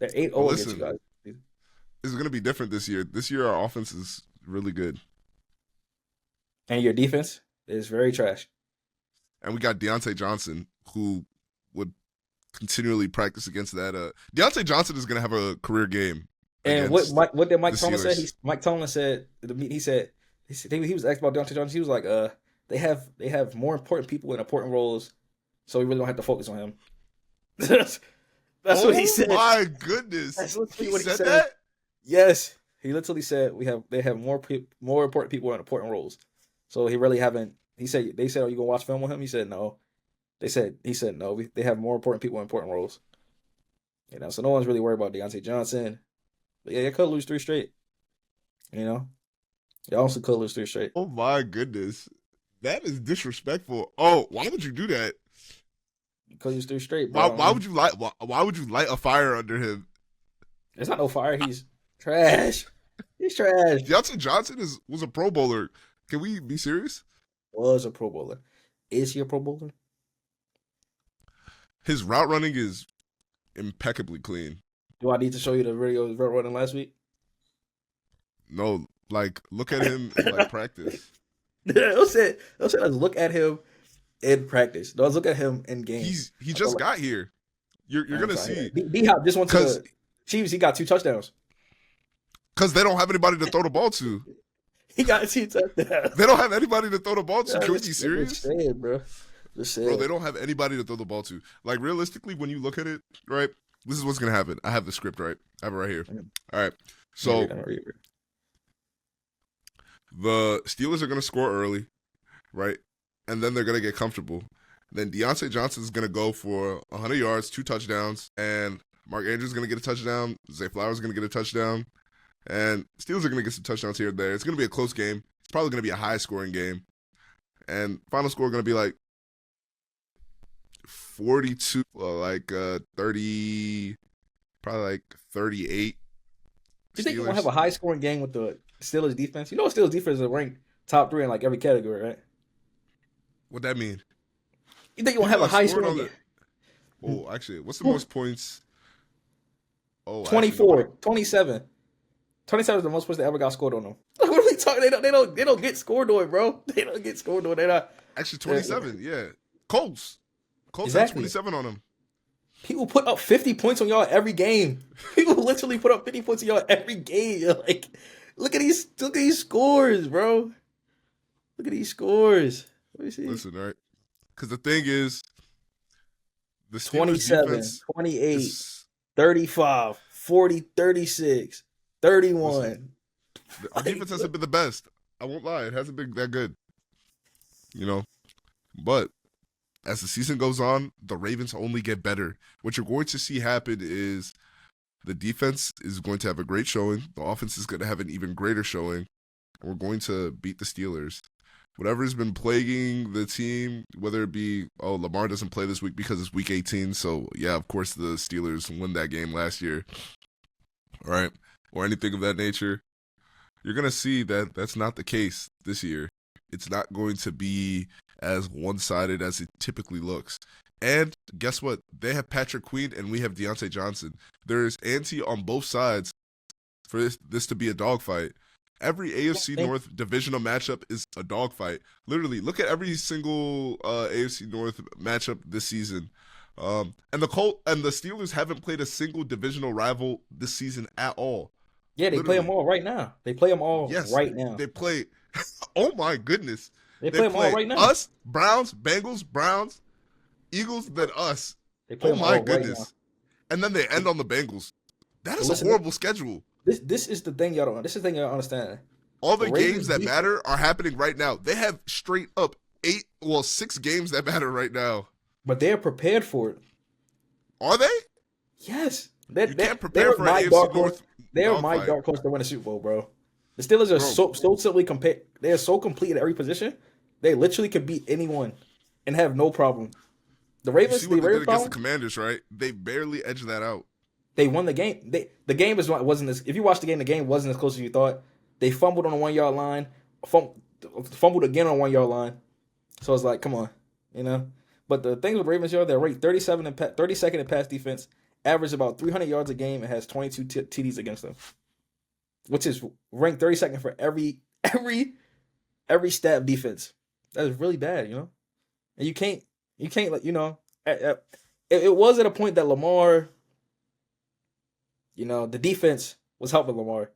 against you listen, guys. it's going to be different this year. This year our offense is really good. And your defense is very trash. And we got Deontay Johnson who would continually practice against that. Deontay Johnson is going to have a career game And against what did Mike the Tomlin say? Steelers. Mike Tomlin said he said he was asked about Deontay Johnson. He was like, they have more important people in important roles, so we really don't have to focus on him. That's what he said. Oh my goodness. That's literally He what he said said. that? Yes, he literally said they have more important people in important roles. So he really haven't. He said they said, "Are you gonna watch film with him?" He said no. He said no. They have more important people in important roles. So no one's really worried about Deontay Johnson. But yeah, you could lose 3 straight. You also could lose 3 straight. Oh my goodness. That is disrespectful. Oh, why would you do that? You could lose 3 straight, Why, bro. why would you light why would you light a fire under him? There's not no fire. He's trash. He's trash. Deontay Johnson was a Pro Bowler. Can we be serious? Was a Pro Bowler. Is he a Pro Bowler? His route running is impeccably clean. Do I need to show you the video of route running last week? No, like look at him in like practice. They'll say let's look at him in practice. Let's look at him in game. He just got here. You're gonna see D-Hop just went to the Chiefs. He got 2 touchdowns. because they don't have anybody to throw the ball to. He got 2 touchdowns. They don't have anybody to throw the ball to. Yeah, Can we just- be serious? just saying, bro. Just saying. Bro, they don't have anybody to throw the ball to. Like, realistically, when you look at it, right, this is what's going to happen. I have the script, right? I have it right here. All right. So, the Steelers are going to score early, right? And then they're going to get comfortable. Then Deontay Johnson is going to go for 100 yards, 2 touchdowns, and Mark Andrews is going to get a touchdown. Zay Flowers is going to get a touchdown. And Steelers are going to get some touchdowns here and there. It's going to be a close game. It's probably going to be a high-scoring game. And final score going to be like 42, 30, probably like 38. You think you're going to have a high-scoring game with the Steelers defense? You know Steelers defense is ranked top 3 in like every category, right? What'd that mean? You think you're going to have a high-scoring game? Oh, actually, what's the most points? Oh, 24, 27. 27 is the most points they ever got scored on them. What are we talking? They don't get scored on, bro. They don't get scored on. They're not. Actually, 27. Yeah, Colts Exactly. had 27 on them. People put up 50 points on y'all every game. People literally put up 50 points on y'all every game. You're like, look at these scores, bro. Look at these scores. Let me see. Listen, all right, because the thing is, the Steelers 27, defense 28, is, 35, 40, 36, 31. our defense hasn't been the best. I won't lie, it hasn't been that good. But as the season goes on, the Ravens only get better. What you're going to see happen is the defense is going to have a great showing. The offense is going to have an even greater showing. And we're going to beat the Steelers. Whatever has been plaguing the team, whether it be, Lamar doesn't play this week because it's week 18. So, yeah, of course the Steelers won that game last year. All right. Or anything of that nature. You're going to see that that's not the case this year. It's not going to be as one-sided as it typically looks. And guess what? They have Patrick Queen and we have Deontay Johnson. There's ante on both sides for this to be a dogfight. Every AFC North divisional matchup is a dogfight. Literally, look at every single AFC North matchup this season. And the Steelers haven't played a single divisional rival this season at all. Yeah, they play them all right now. They play them all right now. They play. Oh my goodness. They play them all right now. Us, Browns, Bengals, Browns, Eagles, then us. They play oh them my all goodness. Right now. And then they end on the Bengals. That is a horrible schedule. This is the thing y'all don't. This is the thing y'all don't understand. All the games that matter are happening right now. They have straight up 6 games that matter right now. But they're prepared for it. Are they? Yes. You can't prepare for an AFC North. They're my dark horse to win the Super Bowl, bro. The Steelers are so simply complete. They are so complete at every position. They literally could beat anyone and have no problem. The Ravens, you see what they did against the Commanders, right? They barely edged that out. They won the game. The game wasn't as. If you watched the game wasn't as close as you thought. They fumbled on the 1 yard line, fumbled again on the 1 yard line. So it's like, come on, you know. But the things with Ravens are they're ranked 32nd in pass defense, average about 300 yards a game, and has 22 TDs against them, which is ranked 32nd for every stat defense. That is really bad, you know. And you can't let you know. It was at a point that Lamar, you know, the defense was helping Lamar,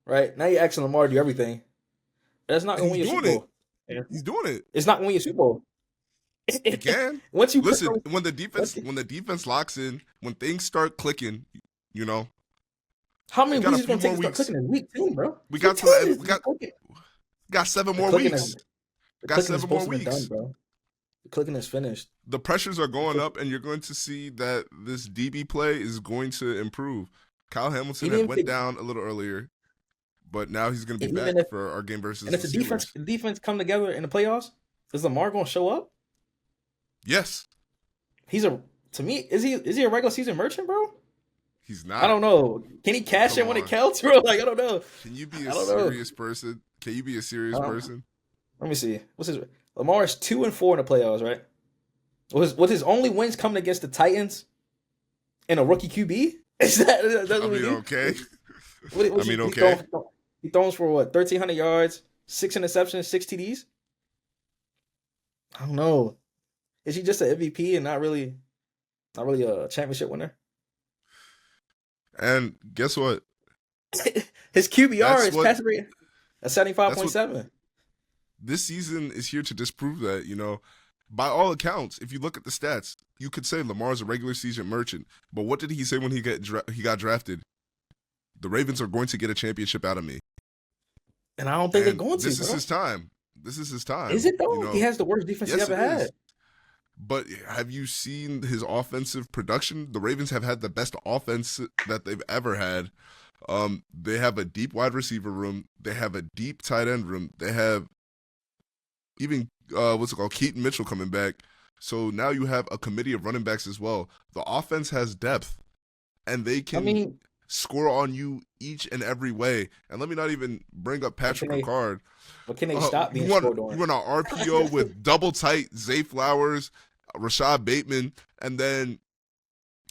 right? Now you're asking Lamar to do everything. That's not going to win your Super Bowl. He's doing it. It's not going to win your Super Bowl. It can. Once you listen, when the defense locks in, when things start clicking, you know. How many weeks is going to take to start clicking in week 10, bro? We got 7 more weeks. Got 7 more weeks. Done, bro. The clicking is finished. The pressures are going up, and you're going to see that this DB play is going to improve. Kyle Hamilton went down a little earlier, but now he's going to be back for our game versus. And if the defense come together in the playoffs, is Lamar going to show up? Yes. To me, is he a regular season merchant, bro? He's not. I don't know. Can he cash in when it counts, bro? Like, I don't know. Can you be a serious person? Can you be a serious person? Let me see. Lamar is 2-4 in the playoffs, right? Was his only wins coming against the Titans and a rookie QB? Is that okay. Okay. He throws for what? 1,300 yards, 6 interceptions, 6 TDs. I don't know. Is he just an MVP and not really a championship winner? And guess what? His QBR is passing rate at 75.7. This season is here to disprove that, you know. By all accounts, if you look at the stats, you could say Lamar's a regular season merchant. But what did he say when he got drafted? The Ravens are going to get a championship out of me. And I don't think they're going to. This is his time. Is it though? You know? He has the worst defense he ever had. But have you seen his offensive production? The Ravens have had the best offense that they've ever had. They have a deep wide receiver room. They have a deep tight end room. They have even Keaton Mitchell coming back. So now you have a committee of running backs as well. The offense has depth, and they can score on you each and every way. And let me not even bring up Patrick Ricard. But can they stop being scored on? You run an RPO with double tight Zay Flowers, Rashad Bateman, and then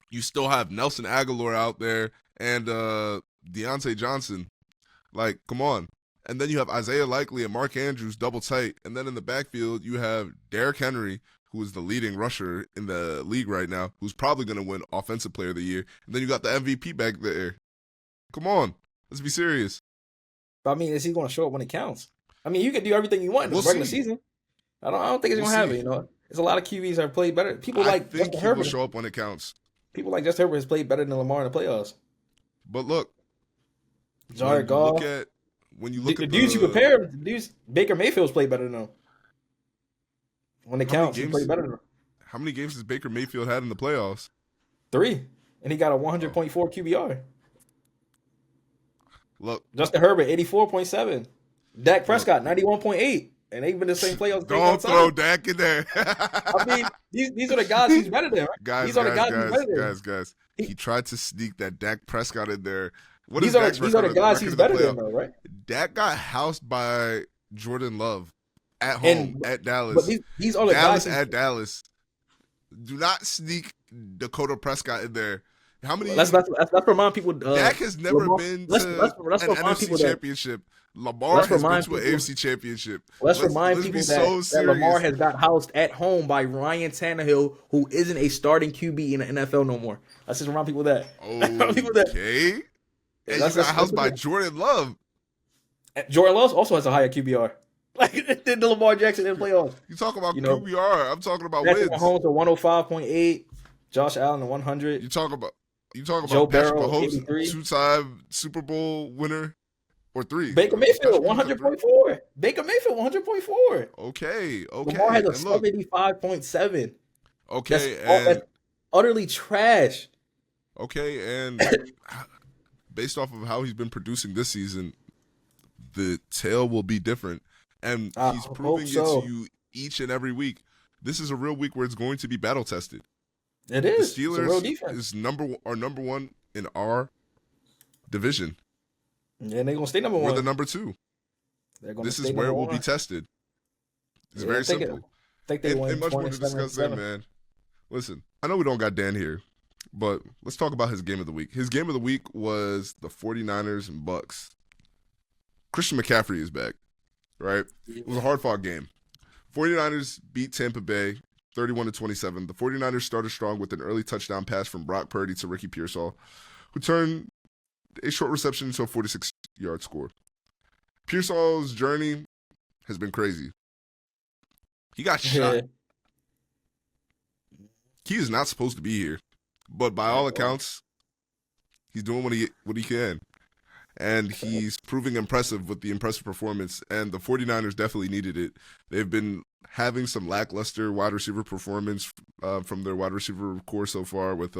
you still have Nelson Aguilar out there and Deontay Johnson. Like, come on. And then you have Isaiah Likely and Mark Andrews double tight. And then in the backfield, you have Derrick Henry, who is the leading rusher in the league right now, who's probably going to win Offensive Player of the Year. And then you got the MVP back there. Come on. Let's be serious. But I mean, is he going to show up when it counts? I mean, you can do everything you want in the regular season. I don't think it's going to happen, you know. There's a lot of QBs that have played better. I think he will show up when it counts. People like Justin Herbert has played better than Lamar in the playoffs. But look. Jared Goff. When you look at the dudes you compare, the dudes Baker Mayfield's played better than them. When it counts, he played better than them. How many games has Baker Mayfield had in the playoffs? 3. And he got a 100.4 QBR. Look. Justin Herbert, 84.7. Dak Prescott, 91.8. And they've been the same playoffs. Don't throw Dak in there. I mean, these are the guys he's better than, right? Guys. He tried to sneak that Dak Prescott in there. These are the guys he's better than, though, right? Dak got housed by Jordan Love at home at Dallas. But these are the Dallas guys at Dallas. Do not sneak Dakota Prescott in there. How many? Let's remind people. Dak has never been to Let's an remind NFC people that. championship. Lamar Let's has been remind to an people. AFC championship. Let's Let's remind be people so that Lamar serious. has got housed at home by Ryan Tannehill, who isn't a starting QB in the NFL no more. Let's just remind people that. Okay. And you got housed by Jordan Love. Jordan Love also has a higher QBR. Like did the Lamar Jackson in the playoffs. You talk about QBR. I'm talking about Patrick wins. Mahomes at 105.8. Josh Allen at 100. You talk about Joe Patrick Burrow, Mahomes, 83. 2-time Super Bowl winner, or 3. Baker Mayfield 100.4. Baker Mayfield 100.4. Okay. Lamar has a 75.7. Okay, that's utterly trash. Okay, and based off of how he's been producing this season, the tail will be different. And he's proving it to you each and every week. This is a real week where it's going to be battle tested. It is. The Steelers is number one in our division. Yeah, they're gonna stay number 1. We're the number 2. This is where it will be tested. It's very simple. I think they won. Ain't much more to discuss there, man. Listen, I know we don't got Dan here, but let's talk about his game of the week. His game of the week was the 49ers and Bucs. Christian McCaffrey is back, right? It was a hard-fought game. 49ers beat Tampa Bay 31-27. The 49ers started strong with an early touchdown pass from Brock Purdy to Ricky Pearsall, who turned a short reception into a 46-yard score. Pearsall's journey has been crazy. He got shot. He is not supposed to be here, but by all accounts, he's doing what he can. And he's proving impressive with the impressive performance, and the 49ers definitely needed it. They've been having some lackluster wide receiver performance from their wide receiver core so far with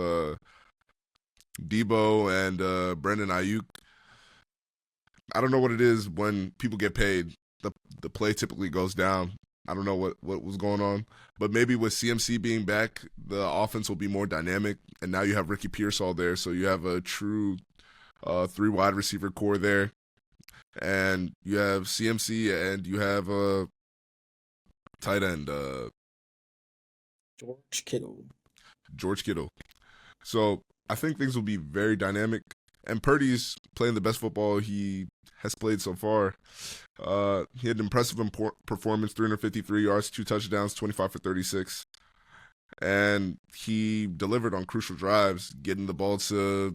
Debo and Brandon Ayuk. I don't know what it is when people get paid. The play typically goes down. I don't know what was going on. But maybe with CMC being back, the offense will be more dynamic. And now you have Ricky Pearsall there, so you have a true 3 wide receiver core there. And you have CMC and you have a tight end. George Kittle. So I think things will be very dynamic. And Purdy's playing the best football he has played so far. He had an impressive performance, 353 yards, 2 touchdowns, 25 for 36. And he delivered on crucial drives, getting the ball to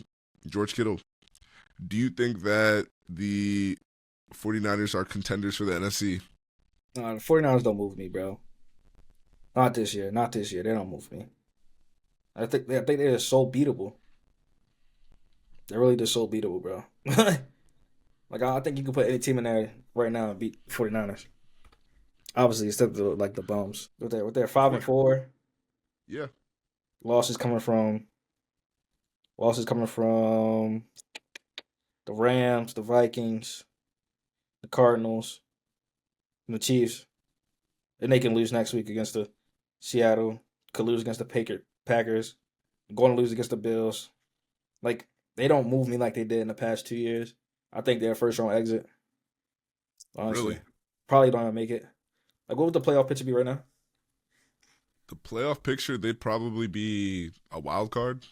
George Kittle. Do you think that the 49ers are contenders for the NFC? The 49ers don't move me, bro. Not this year. They don't move me. I think they're just so beatable. They're really just so beatable, bro. Like, I think you can put any team in there right now and beat 49ers. Obviously, except the bums. With their 5-4. Yeah. Losses coming from the Rams, the Vikings, the Cardinals, and the Chiefs. And they can lose next week against the Seattle. Could lose against the Packers. Going to lose against the Bills. Like, they don't move me like they did in the past 2 years. I think they're a first-round exit. Honestly. Really? Probably don't even make it. Like, what would the playoff picture be right now? The playoff picture, they'd probably be a wild card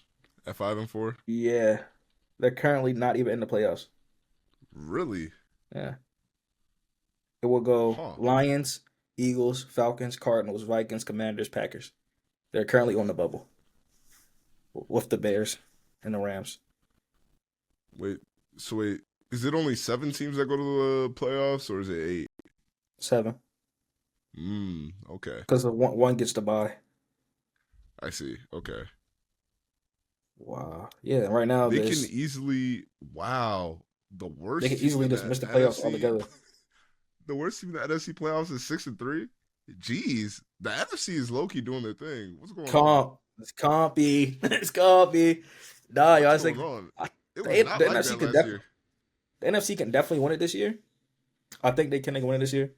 at 5-4. Yeah. They're currently not even in the playoffs. Really? Yeah. It will go Lions, Eagles, Falcons, Cardinals, Vikings, Commanders, Packers. They're currently on the bubble with the Bears and the Rams. Wait, is it only 7 teams that go to the playoffs, or is it 8? 7. Okay. Because one gets to bye. I see. Okay. Wow. Yeah, right now they can easily. Wow. The worst. They can easily just miss the playoffs altogether. The worst team in the NFC playoffs is 6-3. Jeez, the NFC is low key doing their thing. What's going on? It's compy. It's compy. Nah, y'all. It's like it was not like that last year. The NFC can definitely win it this year. I think they can win it this year.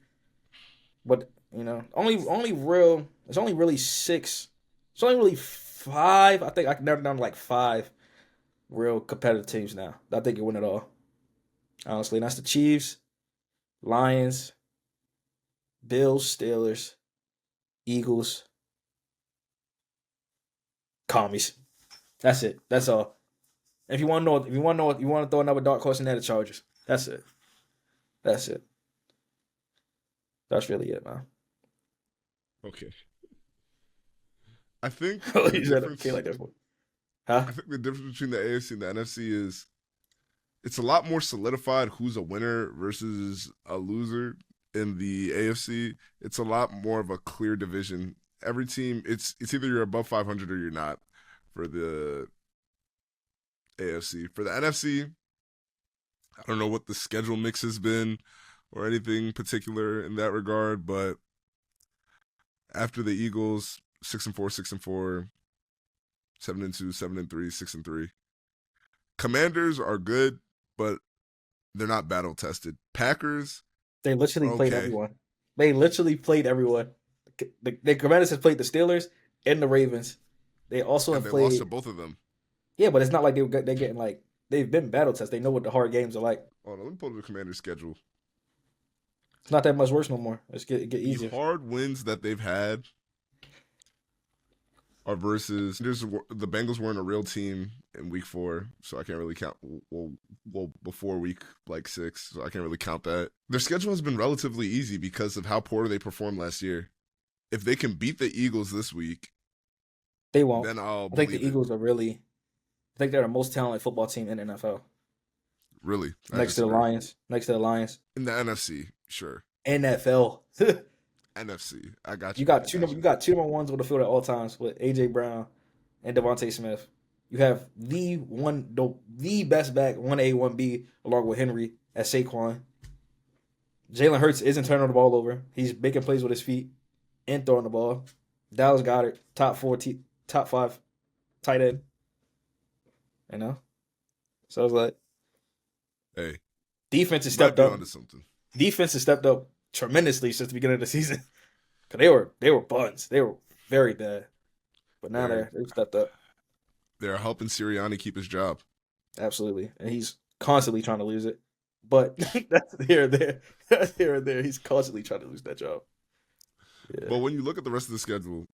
But only really 6. It's only really 5. I think I can narrow down to like 5 real competitive teams now. I think can win it all. Honestly, and that's the Chiefs, Lions, Bills, Steelers, Eagles, Commies. That's it. That's all. If you want to know, if you want to throw another dark horse in there, the Chargers. That's it. That's it. That's really it, man. Okay. I think You the said difference. okay like that. Huh? I think the difference between the AFC and the NFC is it's a lot more solidified who's a winner versus a loser. In the AFC, it's a lot more of a clear division. Every team, it's either you're above 500 or you're not. For the AFC, for the NFC, I don't know what the schedule mix has been or anything particular in that regard, but after the Eagles, 6-4, 6-4, 7-2, 7-3, 6-3. Commanders are good, but they're not battle tested. Packers, They literally played everyone. They literally played everyone. The Commanders have played the Steelers and the Ravens. They also have played. Lost to both of them. Yeah, but it's not like they're getting like they've been battle tested. They know what the hard games are like. Hold on, let me pull up the Commanders' schedule. It's not that much worse no more. It's get easier. The hard wins that they've had are versus the Bengals weren't a real team in week 4, so I can't really count. Well, before week 6, so I can't really count that. Their schedule has been relatively easy because of how poor they performed last year. If they can beat the Eagles this week, they won't. Then I think the Eagles are really. I think they're the most talented football team in the NFL. Really? Next to the Lions. In the NFC, sure. NFL. NFC. I got you. You got two number ones on the field at all times with AJ Brown and Devontae Smith. You have the best back, 1A, 1B, along with Henry at Saquon. Jalen Hurts isn't turning the ball over. He's making plays with his feet and throwing the ball. Dallas Goedert, top 5 tight end. You know? So I was like, hey. Defense has stepped up. Onto something. Defense has stepped up tremendously since the beginning of the season. Because they were buns. They were very bad. But now they've stepped up. They're helping Sirianni keep his job. Absolutely. And he's constantly trying to lose it. But that's here and there. That's here and there. He's constantly trying to lose that job. Yeah. But when you look at the rest of the schedule,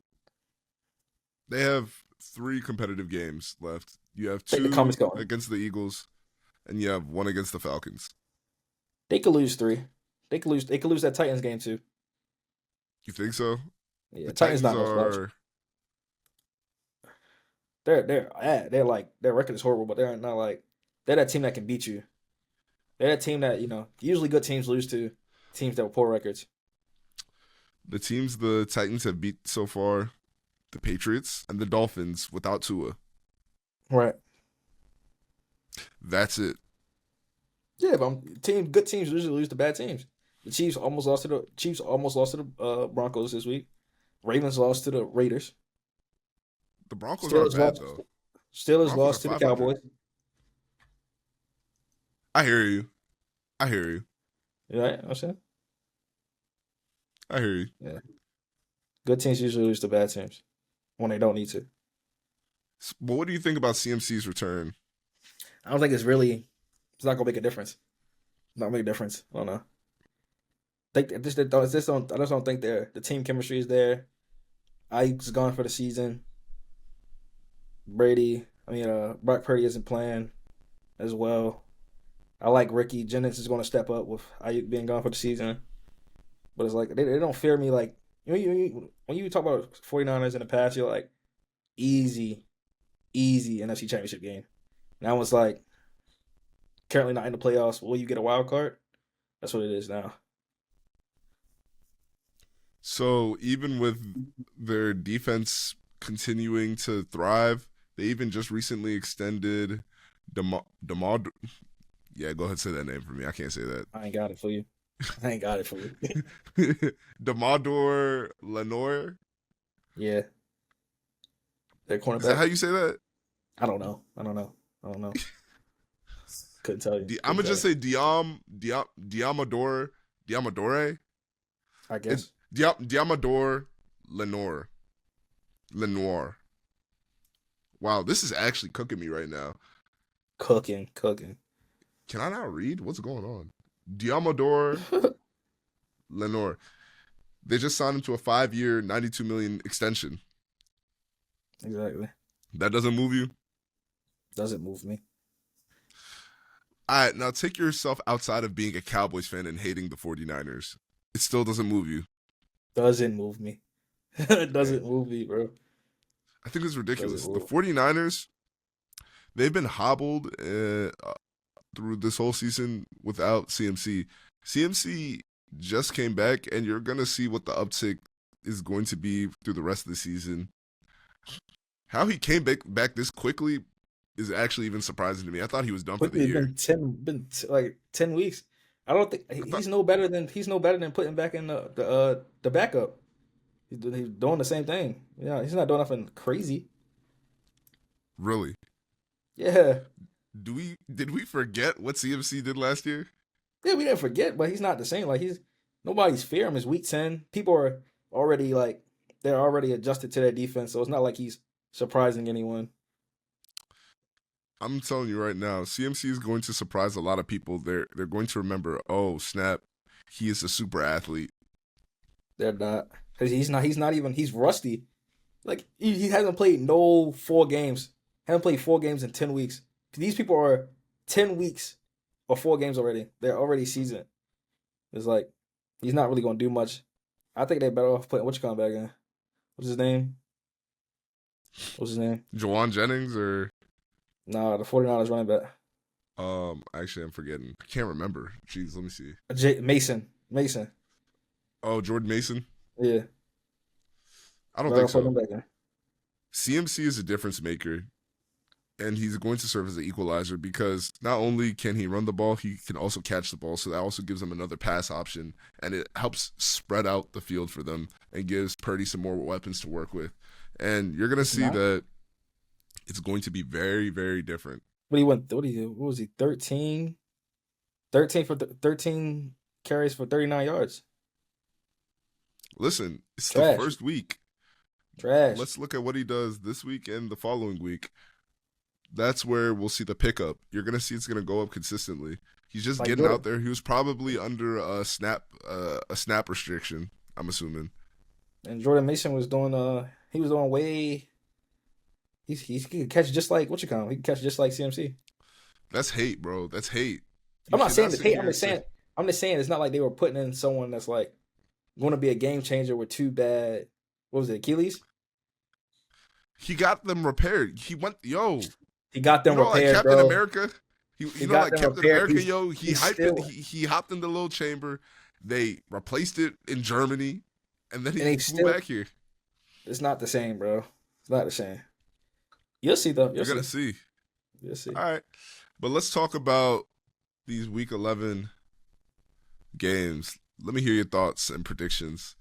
they have 3 competitive games left. You have 2 against the Eagles, and you have 1 against the Falcons. They could lose 3. They could lose that Titans game too. You think so? Yeah, the Titans are. They're like their record is horrible, but they're not like they're that team that can beat you. They're that team that usually good teams lose to teams that were poor records. The teams the Titans have beat so far, the Patriots and the Dolphins without Tua. Right. That's it. Yeah, but good teams usually lose to bad teams. The Chiefs almost lost to the Broncos this week. Ravens lost to the Raiders. The Broncos aren't bad though. Steelers lost to the Cowboys. I hear you. You right? I'm saying. I hear you. Yeah. Good teams usually lose to bad teams when they don't need to. But what do you think about CMC's return? I don't think it's not gonna make a difference. Not make a difference. I don't know. I just don't think the team chemistry is there. Ike's gone for the season. Brock Purdy isn't playing as well. I like Ricky. Jennings is going to step up with Ayuk being gone for the season. But it's like, they don't fear me like, when you talk about 49ers in the past, you're like, easy NFC Championship game. Now it's like, currently not in the playoffs. Will you get a wild card? That's what it is now. So even with their defense continuing to thrive, they even just recently extended Demar. Yeah, go ahead and say that name for me. I can't say that. I ain't got it for you. Demador Lenoir. Yeah. Their cornerback. Is that how you say that? I don't know. Couldn't tell you. I'm gonna just say Diamador. I guess. Diamador Lenoir. Wow, this is actually cooking me right now. Cooking. Can I not read? What's going on? Diamador Lenoir. They just signed him to a 5-year, $92 million extension. Exactly. That doesn't move you? Doesn't move me. All right, now take yourself outside of being a Cowboys fan and hating the 49ers. It still doesn't move you. Doesn't move me. It Okay. doesn't move me, bro. I think it's Doesn't ridiculous. The move. 49ers, they've been hobbled through this whole season without CMC. CMC just came back, and you're going to see what the uptick is going to be through the rest of the season. How he came back this quickly is actually even surprising to me. I thought he was done for the Quickly, it's year. like 10 weeks. I don't think I thought, he's no better than putting back in the backup. He's doing the same thing. Yeah, he's not doing nothing crazy. really, Yeah, did we forget what CMC did last year? yeah, we didn't forget, but he's not the same. Like he's nobody's fear him. It's week 10. People are already like they're already adjusted to their defense, so it's not like he's surprising anyone. I'm telling you right now, CMC is going to surprise a lot of people. They're going to remember, oh snap, he is a super athlete. They're not because he's not even he's rusty. Like he hasn't played no 4 games. Haven't played 4 games in 10 weeks. These people are 10 weeks or 4 games already. They're already seasoned. It's like he's not really gonna do much. I think they're better off putting what you call back in. What's his name? What's his name? Jawan Jennings or Nah, the 49ers running back. actually I'm forgetting. I can't remember. Jeez, let me see. Mason. Oh, Jordan Mason? Yeah. I don't Better think off putting so. him back in. CMC is a difference maker, and he's going to serve as an equalizer because not only can he run the ball, he can also catch the ball. So that also gives them another pass option, and it helps spread out the field for them and gives Purdy some more weapons to work with. And you're going to It's see not. that it's going to be very, very different. What was he? 13? 13 carries for 39 yards. Listen, it's the Trash. first week. Trash. Let's look at what he does this week and the following week. That's where we'll see the pickup. You're gonna see it's gonna go up consistently. He's just Like getting out Jordan. there. He was probably under a snap restriction. I'm assuming. And Jordan Mason was doing he was doing way he could catch just like what you call him. He could catch just like CMC. That's hate, bro. That's hate. You I'm not saying cannot this sit hate. here and say I'm just saying it's not like they were putting in someone that's like going to be a game changer with two bad. What was it? Achilles. he got them repaired. He went, yo. He got You them know, like repaired, Captain bro. America. He You know, got like them Captain repaired. America, yo. He He's hyped it. still He hopped in the little chamber. They replaced it in Germany, and then and he he's flew still. back here. It's not the same, bro. It's not the same. You'll see though. You'll You're gonna see. see. You'll see. All right, but let's talk about these Week 11 games. Let me hear your thoughts and predictions.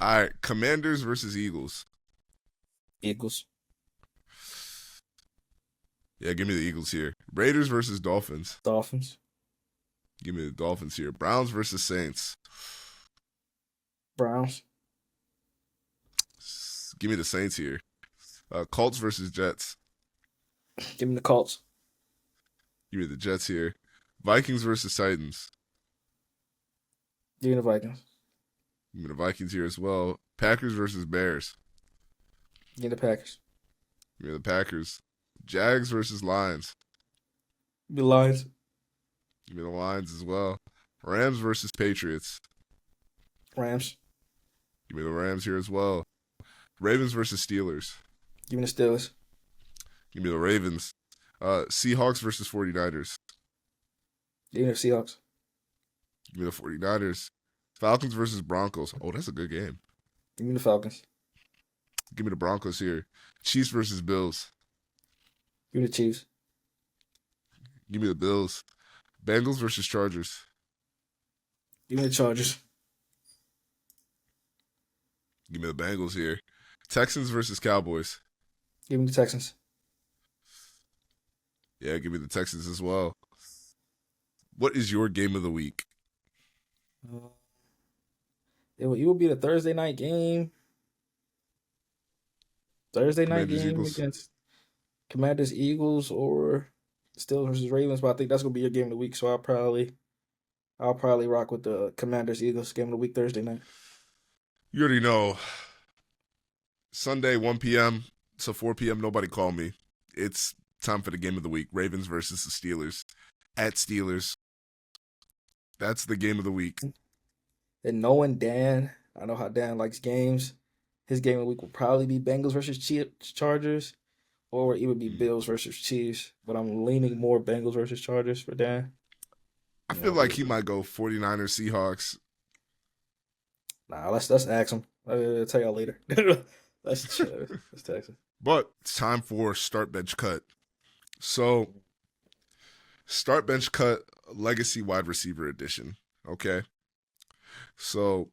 All right, Commanders versus Eagles. Eagles. Yeah, give me the Eagles here. Raiders versus Dolphins. Dolphins. Give me the Dolphins here. Browns versus Saints. Browns. Give me the Saints here. Colts versus Jets. Give me the Colts. Give me the Jets here. Vikings versus Titans. Give me the Vikings. Give me the Vikings here as well. Packers versus Bears. Give me the Packers. Give me the Packers. Jags versus Lions. Give me the Lions. Give me the Lions as well. Rams versus Patriots. Rams. Give me the Rams here as well. Ravens versus Steelers. Give me the Steelers. Give me the Ravens. Seahawks versus 49ers. Give me the Seahawks. Give me the 49ers. Falcons versus Broncos. Oh, that's a good game. Give me the Falcons. Give me the Broncos here. Chiefs versus Bills. Give me the Chiefs. Give me the Bills. Bengals versus Chargers. Give me the Chargers. Give me the Bengals here. Texans versus Cowboys. Give me the Texans. Yeah, give me the Texans as well. What is your game of the week? It will be the Thursday night game. Thursday night Commanders game Eagles. against Commanders Eagles or Steelers versus Ravens, but I think that's gonna be your game of the week. So I'll probably rock with the Commanders Eagles game of the week Thursday night. You already know. Sunday, 1 p.m. to 4 p.m. Nobody call me. It's time for the game of the week. Ravens versus the Steelers. at Steelers. That's the game of the week. And knowing Dan, I know how Dan likes games. His game of the week will probably be Bengals versus Chargers, or it would be Bills versus Chiefs. But I'm leaning more Bengals versus Chargers for Dan. I feel like he might go 49ers Seahawks. Nah, let's ask him. I'll tell y'all later. Let's text him. But it's time for Start Bench Cut. So, Start Bench Cut Legacy Wide Receiver Edition. Okay. So,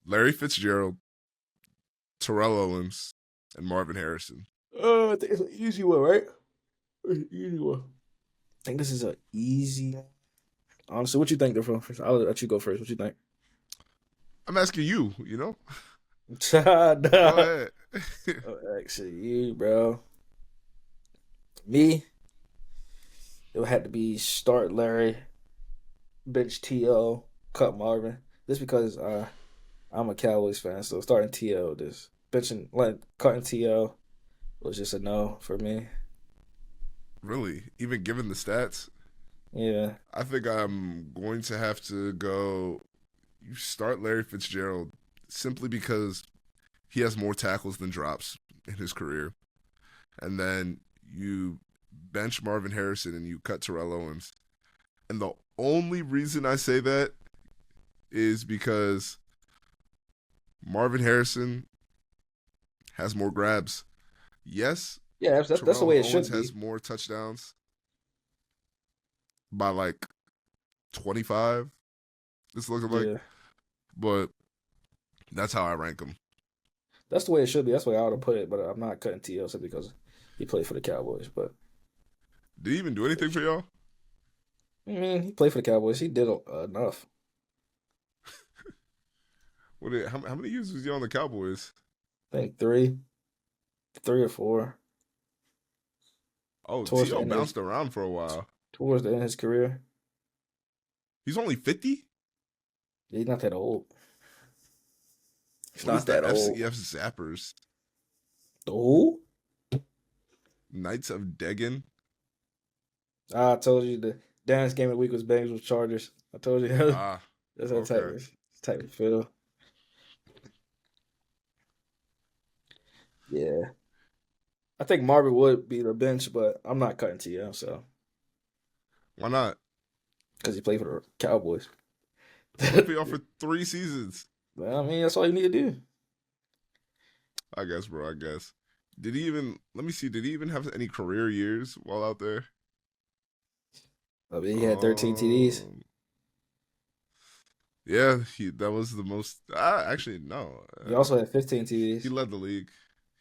Larry Fitzgerald, Terrell Owens, and Marvin Harrison. I think it's an easy one, right? Easy one. I think this is an easy one. Honestly, what you think, though? I'll let you go first. What you think? I'm asking you, Nah. Go ahead. Actually, you, bro. Me, it would have to be start Larry, bench T.O., cut Marvin. Just because I'm a Cowboys fan, so starting T.O., just cutting T.O. was just a no for me. Really? Even given the stats? Yeah. I think I'm going to have to go. You start Larry Fitzgerald simply because he has more tackles than drops in his career. And then you bench Marvin Harrison and you cut Terrell Owens. And the only reason I say that is because Marvin Harrison has more grabs. Yes. Yeah, that's the way it should be. Has more touchdowns by like 25. It's looking like. Yeah. But that's how I rank him. That's the way it should be. That's the way I would have put it, but I'm not cutting T.O. because he played for the Cowboys. But did he even do anything for y'all? I mean, he played for the Cowboys. He did enough. How many years was he on the Cowboys? I think 3 or 4. Oh, T.O. bounced around for a while. Towards the end of his career. He's only 50? He's not that old. He's not that old. FCF Zappers. Oh? Knights of Degen. I told you the Dan's game of the week was Bengals with Chargers. I told you that. That's how type of feel. Yeah. I think Marvin would be the bench, but I'm not cutting T.O., so. Why not? Because he played for the Cowboys. What for y'all for 3 seasons? Well, I mean, that's all you need to do. I guess, bro. Did he even have any career years while out there? I mean, he had 13 TDs. Yeah, that was the most. Actually, no. He also had 15 TDs. He led the league.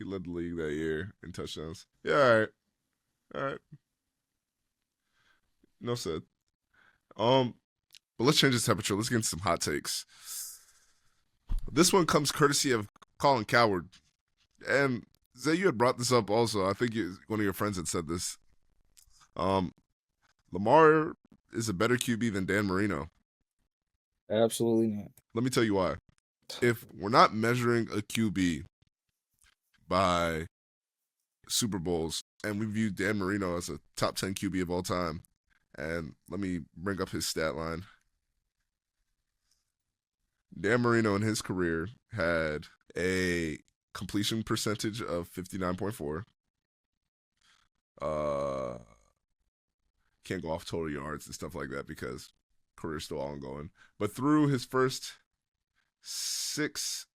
That year in touchdowns. Yeah, all right. No said. But let's change the temperature. Let's get into some hot takes. This one comes courtesy of Colin Coward. And Zay, you had brought this up also. I think one of your friends had said this. Lamar is a better QB than Dan Marino. Absolutely not. Let me tell you why. If we're not measuring a QB by Super Bowls, and we view Dan Marino as a top 10 QB of all time, and let me bring up his stat line. Dan Marino in his career had a completion percentage of 59.4. Can't go off total yards and stuff like that because career's still ongoing. But through his first 6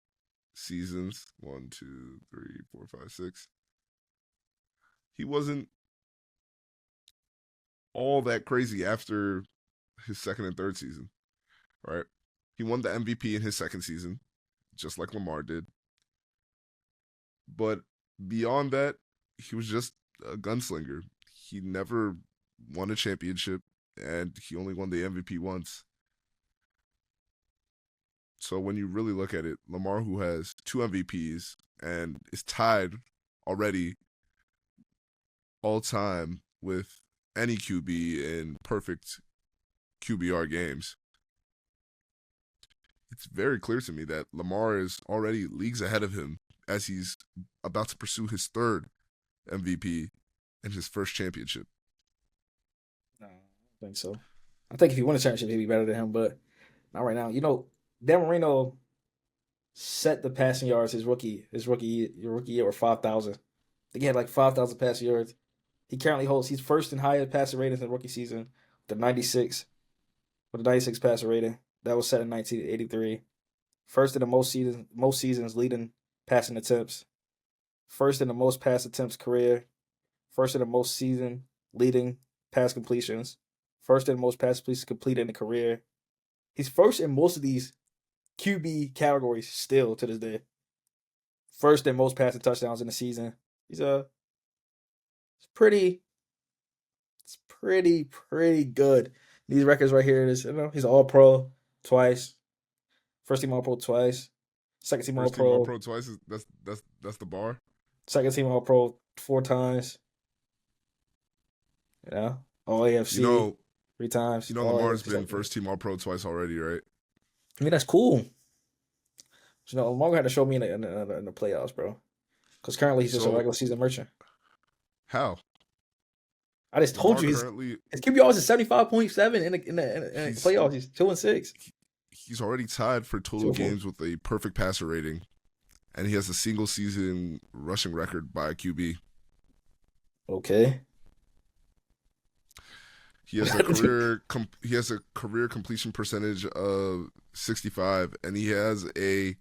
seasons, 1, 2, 3, 4, 5, 6, he wasn't all that crazy after his second and third season, right? He won the MVP in his second season, just like Lamar did. But beyond that, he was just a gunslinger. He never won a championship, and he only won the MVP once. So when you really look at it, Lamar, who has 2 MVPs and is tied already all time with any QB in perfect QBR games, it's very clear to me that Lamar is already leagues ahead of him as he's about to pursue his 3rd MVP and his first championship. No, think so. I think if he won a championship, he'd be better than him, but not right now. Dan Marino set the passing yards his rookie year were 5,000. I think he had like 5,000 passing yards. He's first in highest passer ratings in the rookie season with a 96 passer rating. That was set in 1983. First in the most seasons leading passing attempts. First in the most pass attempts career. First in the most season leading pass completions. First in the most pass completions completed in a career. He's first in most of these QB categories still to this day. First in most passing touchdowns in the season. It's pretty good. These records right here he's all pro twice. First team all pro twice. Second team all pro. First team all pro twice that's the bar. Second team all pro 4 times. All AFC 3 times. Lamar's been first team all pro twice already, right? I mean, that's cool. Lamar had to show me in the playoffs, bro. Because currently he's just a regular season merchant. How? I just told you his QBR is 75.7 in the playoffs. He's 2-6. He's already tied for total games with a perfect passer rating, and he has a single season rushing record by a QB. Okay. He has a career completion percentage of 65, and he has a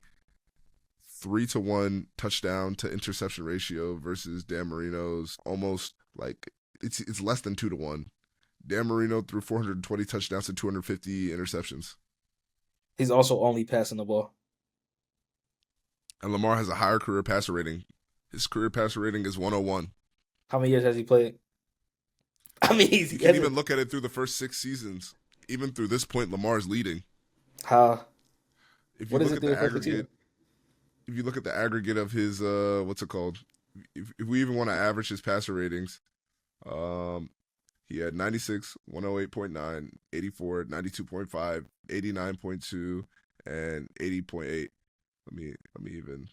3-to-1 touchdown to interception ratio versus Dan Marino's almost like it's less than 2-to-1. Dan Marino threw 420 touchdowns and 250 interceptions. He's also only passing the ball. And Lamar has a higher career passer rating. His career passer rating is 101. How many years has he played? I mean, you can even look at it through the first 6 seasons. Even through this point, Lamar is leading. How? If you look at the aggregate, if you look at the aggregate of his what's it called? If we even want to average his passer ratings, he had 96, 108.9, 84, 92.5, 89.2, and 80.8. Let me even.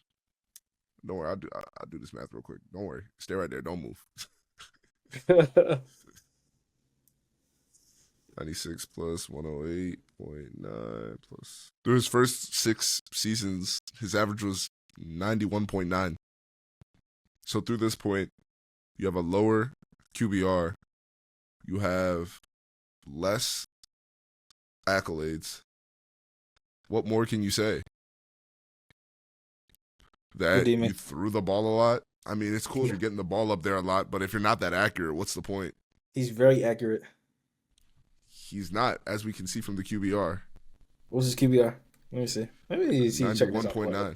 Don't worry, I'll do this math real quick. Don't worry, stay right there. Don't move. 96 plus 108.9 plus. Through his first 6 seasons, his average was 91.9. So through this point, you have a lower QBR. You have less accolades. What more can you say? That you threw the ball a lot? I mean, it's cool if you're getting the ball up there a lot, but if you're not that accurate, what's the point? He's very accurate. He's not, as we can see from the QBR. What's his QBR? Let me see. Let me see. 91.9.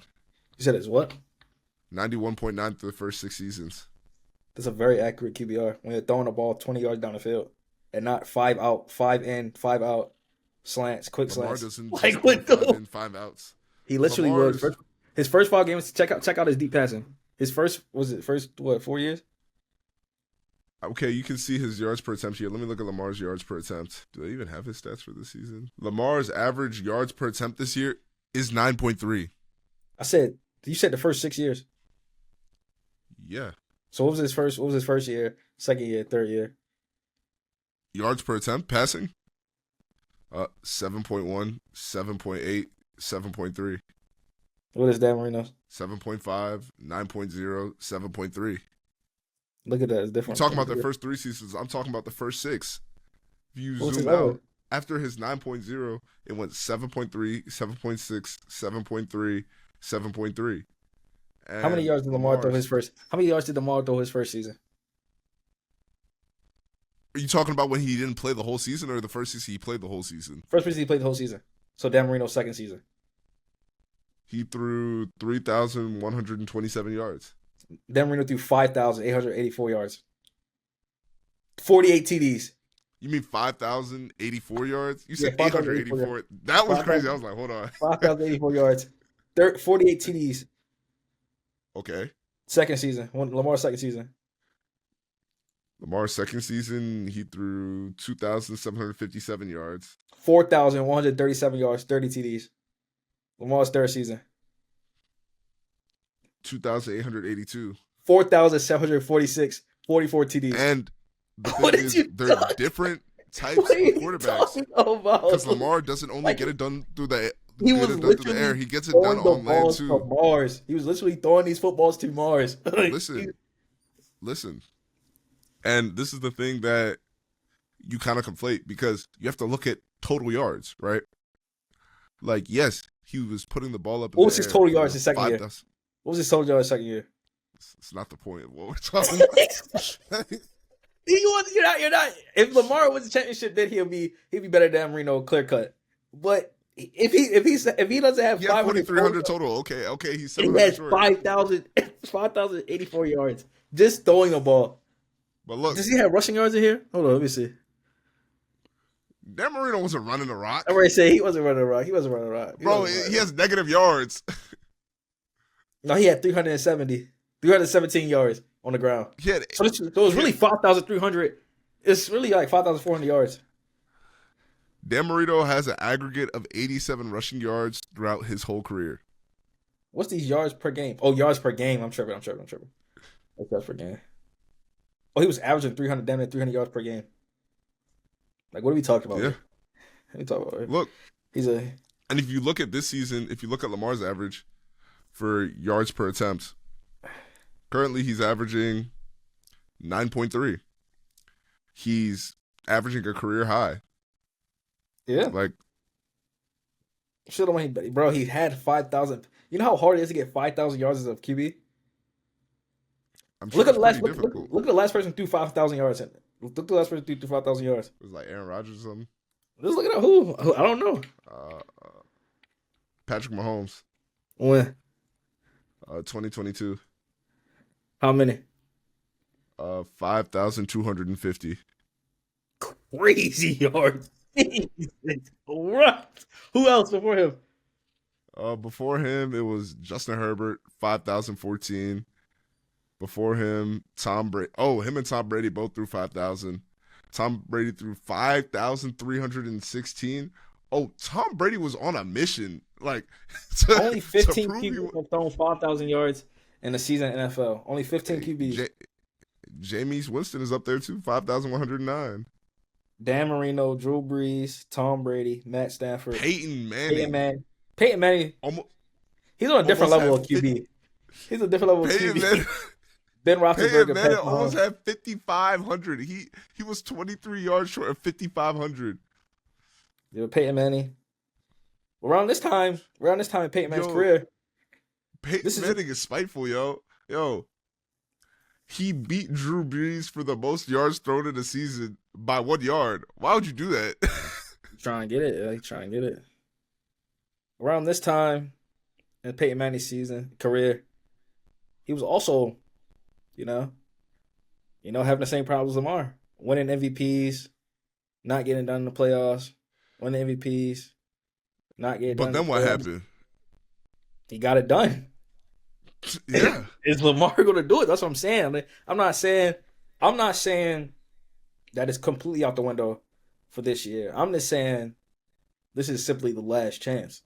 You said it's what? 91.9 through the first 6 seasons. That's a very accurate QBR when you're throwing the ball 20 yards down the field and not 5 out, 5 in, 5 out slants, quick Lamar slants. Doesn't like what 5 in, 5 outs. He literally was. His first 5 games. Check out his deep passing. His first 4 years? Okay, you can see his yards per attempt here. Let me look at Lamar's yards per attempt. Do they even have his stats for this season? Lamar's average yards per attempt this year is 9.3. You said the first 6 years. Yeah. So what was his first year, second year, third year? Yards per attempt, passing? 7.1, 7.8, 7.3. What is Dan Marino's? 7.5, 9.0, 7.3. Look at that. It's different. You're talking about the first 3 seasons. I'm talking about the first 6. If you zoom out, after his 9.0, it went 7.3, 7.6, 7.3, 7.3. How many yards did Lamar throw his first? How many yards did Lamar throw his first season? Are you talking about when he didn't play the whole season, or the first season he played the whole season? First season he played the whole season. So Dan Marino's second season. He threw 3,127 yards. Dan Marino threw 5,884 yards. 48 TDs. You mean 5,084 yards? You said 884. That was crazy. I was like, hold on. 5,084 yards. 48 TDs. Okay. Second season. Lamar's second season. Lamar's second season, he threw 2,757 yards. 4,137 yards, 30 TDs. Lamar's third season. 2,882. 4,746, 44 TDs. And the thing is, they're different types What are of you quarterbacks. talking about? Because Lamar doesn't only Like, get it done through the he get was it done through the air. literally He gets it done throwing the on land balls to too. Mars. He was literally throwing these footballs to Mars. Like, Listen. And this is the thing that you kind of conflate because you have to look at total yards, right? Like, yes, he was putting the ball up in what was the his air total for yards his second year? 5,000. What was his total yards second year? It's not the point of what we're talking about. You're not. If Lamar wins the championship, then he'd be better than Dan Marino, clear cut. But if he doesn't have He had 500 4,300 total. Okay, he's and he 700 has short. 5,084 yards just throwing the ball. But look, Does he have rushing yards in here? Hold on, let me see. Dan Marino wasn't running the rock. I already say he wasn't running a rock. Bro, he has negative yards. No, he had 317 yards on the ground. So it was really 5,300. It's really like 5,400 yards. Dan Marino has an aggregate of 87 rushing yards throughout his whole career. What's these yards per game? Oh, yards per game. I'm tripping. What's yards per game? Oh, he was averaging 300 yards per game. Like, what are we talking about? Yeah. What are we talking about? Right? Look. And if you look at this season, if you look at Lamar's average for yards per attempt, currently he's averaging 9.3. He's averaging a career high. Yeah. Like, should have won, bro. He had 5,000. You know how hard it is to get 5,000 yards as a QB? I'm sure Look at the last. look, Look at the last person who threw 5,000 yards. Look at the last person who threw 5,000 yards. It was like Aaron Rodgers or something. Just look at who. I don't know. Patrick Mahomes. When? 2022. How many? 5,250. Crazy yards. What? Who else before him? Before him, it was Justin Herbert, 5,014. Before him, Tom Brady. Oh, him and Tom Brady both threw 5,000. Tom Brady threw 5,316. Oh, Tom Brady was on a mission. Like, only 15 QBs have thrown 5,000 yards in a season in NFL. Only 15 QBs. Jameis Winston is up there too, 5,109. Dan Marino, Drew Brees, Tom Brady, Matt Stafford, Peyton Manning. Peyton Manning. He's on a different level of QB. He's a different level of QB. Ben Roethlisberger. Peyton Manning almost had 5,500. He was 23 yards short of 5,500. Yeah, Peyton Manning. Around this time in Peyton Manning's career, Peyton Manning is spiteful, yo. He beat Drew Brees for the most yards thrown in a season by 1 yard. Why would you do that? Trying to get it. Around this time in Peyton Manning's career, he was also, having the same problems as Lamar. Winning MVPs, not getting done in the playoffs. Winning MVPs, not getting done. But then what happened? He got it done. Yeah. Is Lamar going to do it? That's what I'm saying. Like, I'm not saying that it's completely out the window for this year. I'm just saying this is simply the last chance.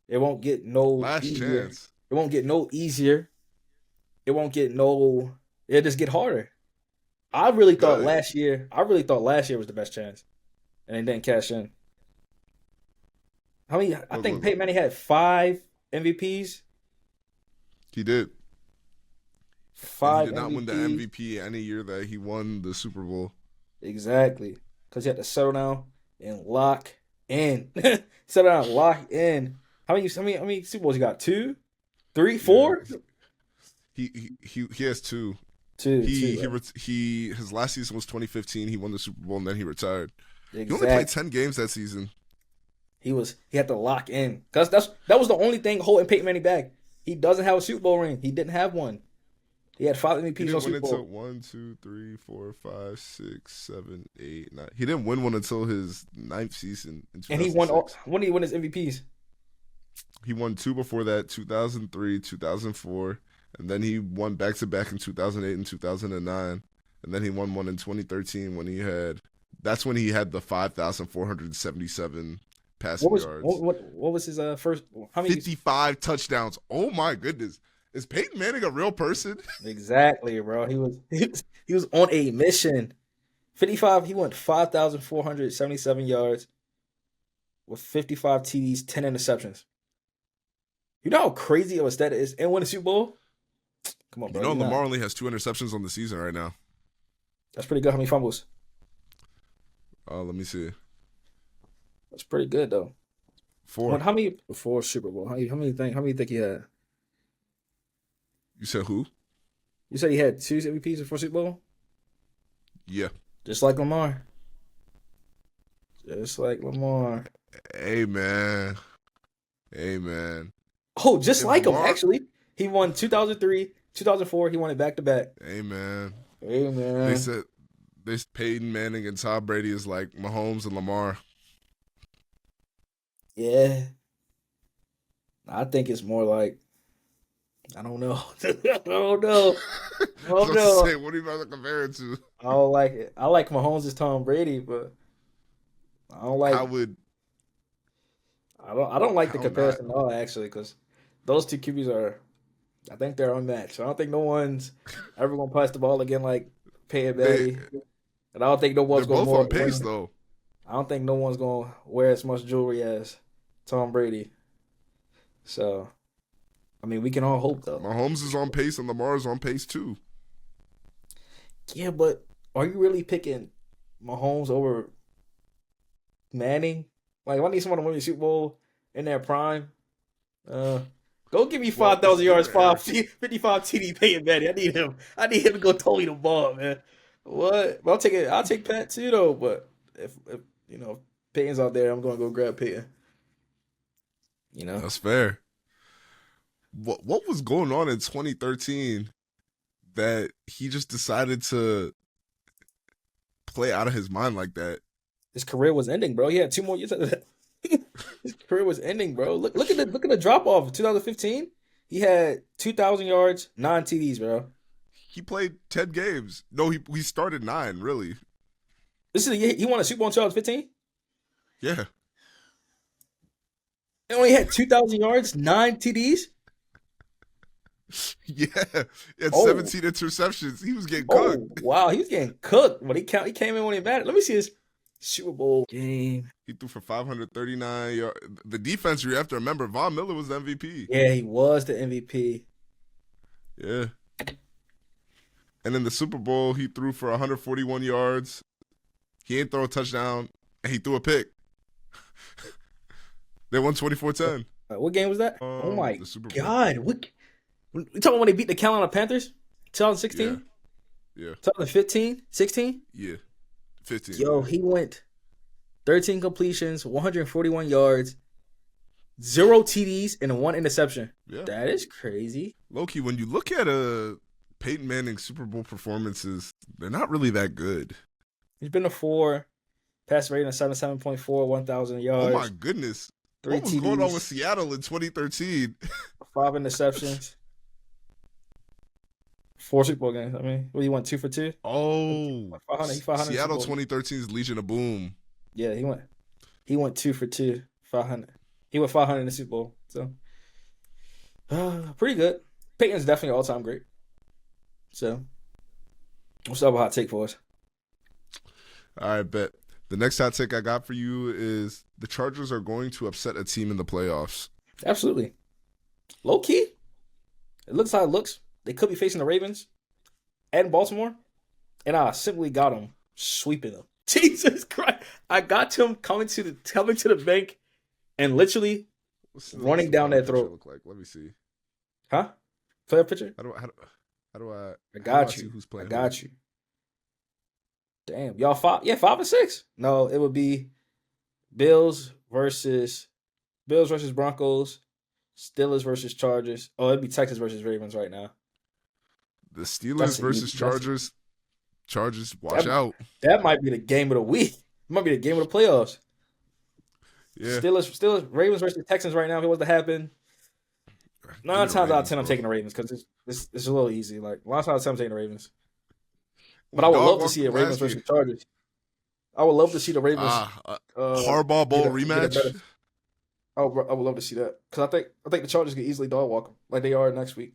It won't get no easier. Chance. It won't get no easier. It'll just get harder. I really thought last year was the best chance. And it didn't cash in. I think Peyton Manning had 5 MVPs. He did. 5 he did not MVPs. win the MVP any year that he won the Super Bowl. Exactly. Because he had to settle down and lock in. Settle down, lock in. How many Super Bowls you got? 2? 3? 4? He has 2. His last season was 2015. He won the Super Bowl and then he retired. Exactly. He only played 10 games that season. He had to lock in. Because that was the only thing holding Peyton Manning back. He doesn't have a Super Bowl ring. He didn't have one. He had 5 MVPs on Super Bowl. 1, 2, 3, 4, 5, 6, 7, 8, 9. He didn't win one until his 9th season in 2006. And he won when did he win his MVPs? He won 2 before that, 2003, 2004. And then he won back-to-back in 2008 and 2009. And then he won one in 2013 that's when he had the 5,477 passing yards. What was his first? How many? 55 touchdowns. Oh my goodness! Is Peyton Manning a real person? Exactly, bro. He was on a mission. 55. He went 5,477 yards with 55 TDs, 10 interceptions. You know how crazy of a stat it is and win a Super Bowl? Come on, bro. You know, Lamar only has 2 interceptions on the season right now. That's pretty good. How many fumbles? Let me see. That's pretty good though. 4. How many before Super Bowl? How many think he had? You said who? You said he had 2 MVPs before Super Bowl? Yeah. Just like Lamar. Just like Lamar. Hey man. Oh, just like Lamar... him actually. He won 2003, 2004. He won it back to back. Hey man. They said this Peyton Manning and Tom Brady is like Mahomes and Lamar. Yeah. I think it's more like, I don't know. I don't know. What are you about to compare it to? I don't like it. I like Mahomes as Tom Brady, but I don't like. I don't like the comparison at all, actually, because those 2 QBs are, I think they're unmatched. I don't think no one's ever gonna pass the ball again like Peyton Manning, and I don't think no one's they're going both on pace though. I don't think no one's gonna wear as much jewelry as Tom Brady. So, I mean, we can all hope though. Mahomes is on pace and Lamar is on pace too. Yeah, but are you really picking Mahomes over Manning? Like, if I need someone to win the Super Bowl in their prime, go give me 5,000 yards, 55 TD Peyton Manning. I need him to go tote me the ball, man. What? But I'll take Pat too though. But if Peyton's out there, I'm gonna go grab Peyton. You know, that's fair. What was going on in 2013 that he just decided to play out of his mind like that? His career was ending, bro. He had 2 more years. His career was ending, bro. Look at the drop off. In 2015, he had 2,000 yards, 9 TDs, bro. He played 10 games. No, he started 9, really. This is the year he won a Super Bowl in 2015? Yeah. He only had 2,000 yards, 9 TDs? Yeah. He had 17 interceptions. He was getting cooked. Wow, he was getting cooked. But he came in when he mattered. Let me see his Super Bowl game. He threw for 539 yards. The defense, you have to remember, Von Miller was the MVP. Yeah, he was the MVP. Yeah. And in the Super Bowl, he threw for 141 yards. He didn't throw a touchdown, and he threw a pick. They won 24-10. What game was that? Oh, my God. We talking when they beat the Carolina Panthers? 2016? Yeah. 2015? 16? Yeah. 15. Yo, he went 13 completions, 141 yards, 0 TDs, and 1 interception. Yeah. That is crazy. Low-key, when you look at Peyton Manning's Super Bowl performances, they're not really that good. He's been a 4, pass rating of 77.4, 1,000 yards. Oh, my goodness. 3 what was TDs, going on with Seattle in 2013? 5 interceptions. 4 Super Bowl games. I mean, he went 2 for 2. Oh, 500 Seattle 2013's Legion of Boom. Yeah, he went 2 for 2, 500. He went 500 in the Super Bowl. So, pretty good. Peyton's definitely all-time great. So, what's up a hot take for us? All right, bet. The next hot take I got for you is the Chargers are going to upset a team in the playoffs. Absolutely. Low key, it looks how it looks. They could be facing the Ravens and Baltimore, and I simply got them sweeping them. Jesus Christ! I got him coming to the bank and literally running down their throat. Look like? Let me see. Huh? Player picture? How do I? I got you. Who's playing? I got you. Damn, y'all 5? Yeah, 5 and 6. No, it would be Bills versus Broncos, Steelers versus Chargers. Oh, it'd be Texas versus Ravens right now. The Steelers versus Chargers. Chargers, watch out. That might be the game of the week. It might be the game of the playoffs. Yeah. Steelers, Ravens versus Texans right now. If it was to happen, 9 times out of 10, I'm taking the Ravens because it's a little easy. Like, a lot of times I'm taking the Ravens. But I would love to see a Ravens versus Chargers. I would love to see the Ravens Harbaugh Bowl rematch. I would love to see that because I think the Chargers could easily dog walk them like they are next week.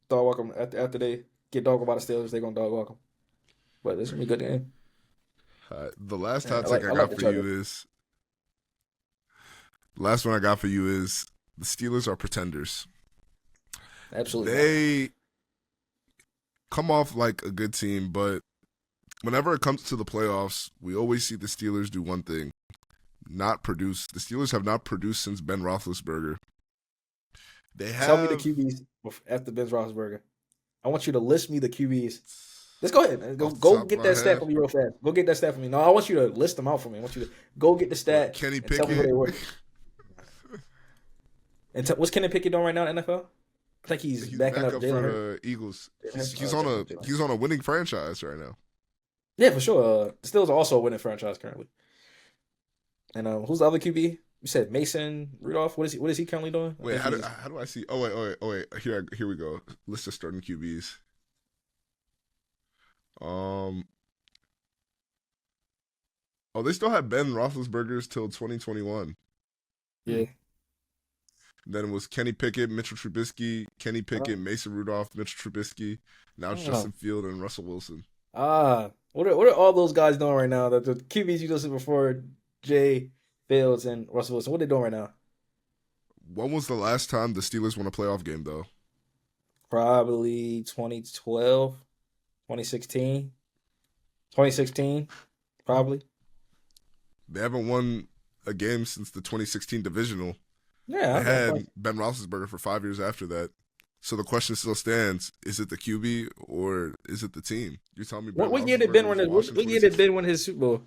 Dog walk them after they get dog by the Steelers. They're gonna dog walk them. But it's gonna be a good game. The last Yeah, hot take I I like got the for you Chargers. is the last one I got for you is the Steelers are pretenders. Absolutely not. They come off like a good team, but whenever it comes to the playoffs, we always see the Steelers do one thing: not produce. The Steelers have not produced since Ben Roethlisberger. They Tell me the have QBs after Ben Roethlisberger. I want you to list me the QBs. Let's go ahead, man. Go, off the go top of get my that stat head. for me real fast. Go get that stat for me. No, I want you to list them out for me. I want you to go get the What, stat Kenny and tell me who Pickett. they were. And what's Kenny Pickett doing right now in the NFL? I think he's He's backing back up up Jalen for Hurts. the Eagles. Jalen He's Hurts? on Oh, a Jalen he's Hurts. on a winning franchise right now. Yeah, for sure. The Steelers are also a winning franchise currently. And who's the other QB? You said Mason Rudolph. What is he currently doing? I Wait, think how do he's how do I see? Oh wait. Here we go. List of starting QBs. Oh, they still have Ben Roethlisberger's till 2021. yeah. Then it was Kenny Pickett, Mitchell Trubisky, Kenny Pickett, Mason Rudolph, Mitchell Trubisky. Now it's I don't Justin know. Field and Russell Wilson. What are all those guys doing right now? The QBs you listed before, Jay Fields and Russell Wilson. What are they doing right now? When was the last time the Steelers won a playoff game, though? Probably 2012, 2016, 2016, probably. They haven't won a game since the 2016 divisional. Yeah, They okay, had fine. Ben Roethlisberger for 5 years after that. So the question still stands: is it the QB or is it the team? You're telling me Ben What year did Ben Roethlisberger win was his? washed in What year did 2016? Ben win his Super Bowl?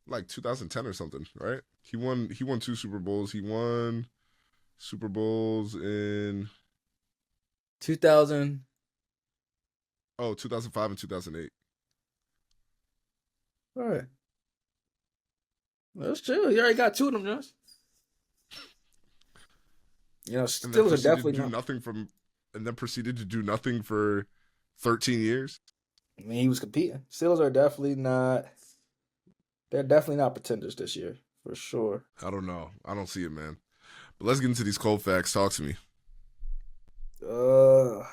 Like 2010 or something, right? He won 2 Super Bowls. He won Super Bowls in 2000. 2005 and 2008. All right, that's chill. You already got two of them, Josh. And then Steelers are proceeded to definitely do not. nothing from and then proceeded to do nothing for 13 years. I mean, he was competing. Steelers are definitely not. They're definitely not pretenders this year, for sure. I don't know. I don't see it, man. But let's get into these cold facts. Talk to me. Uh,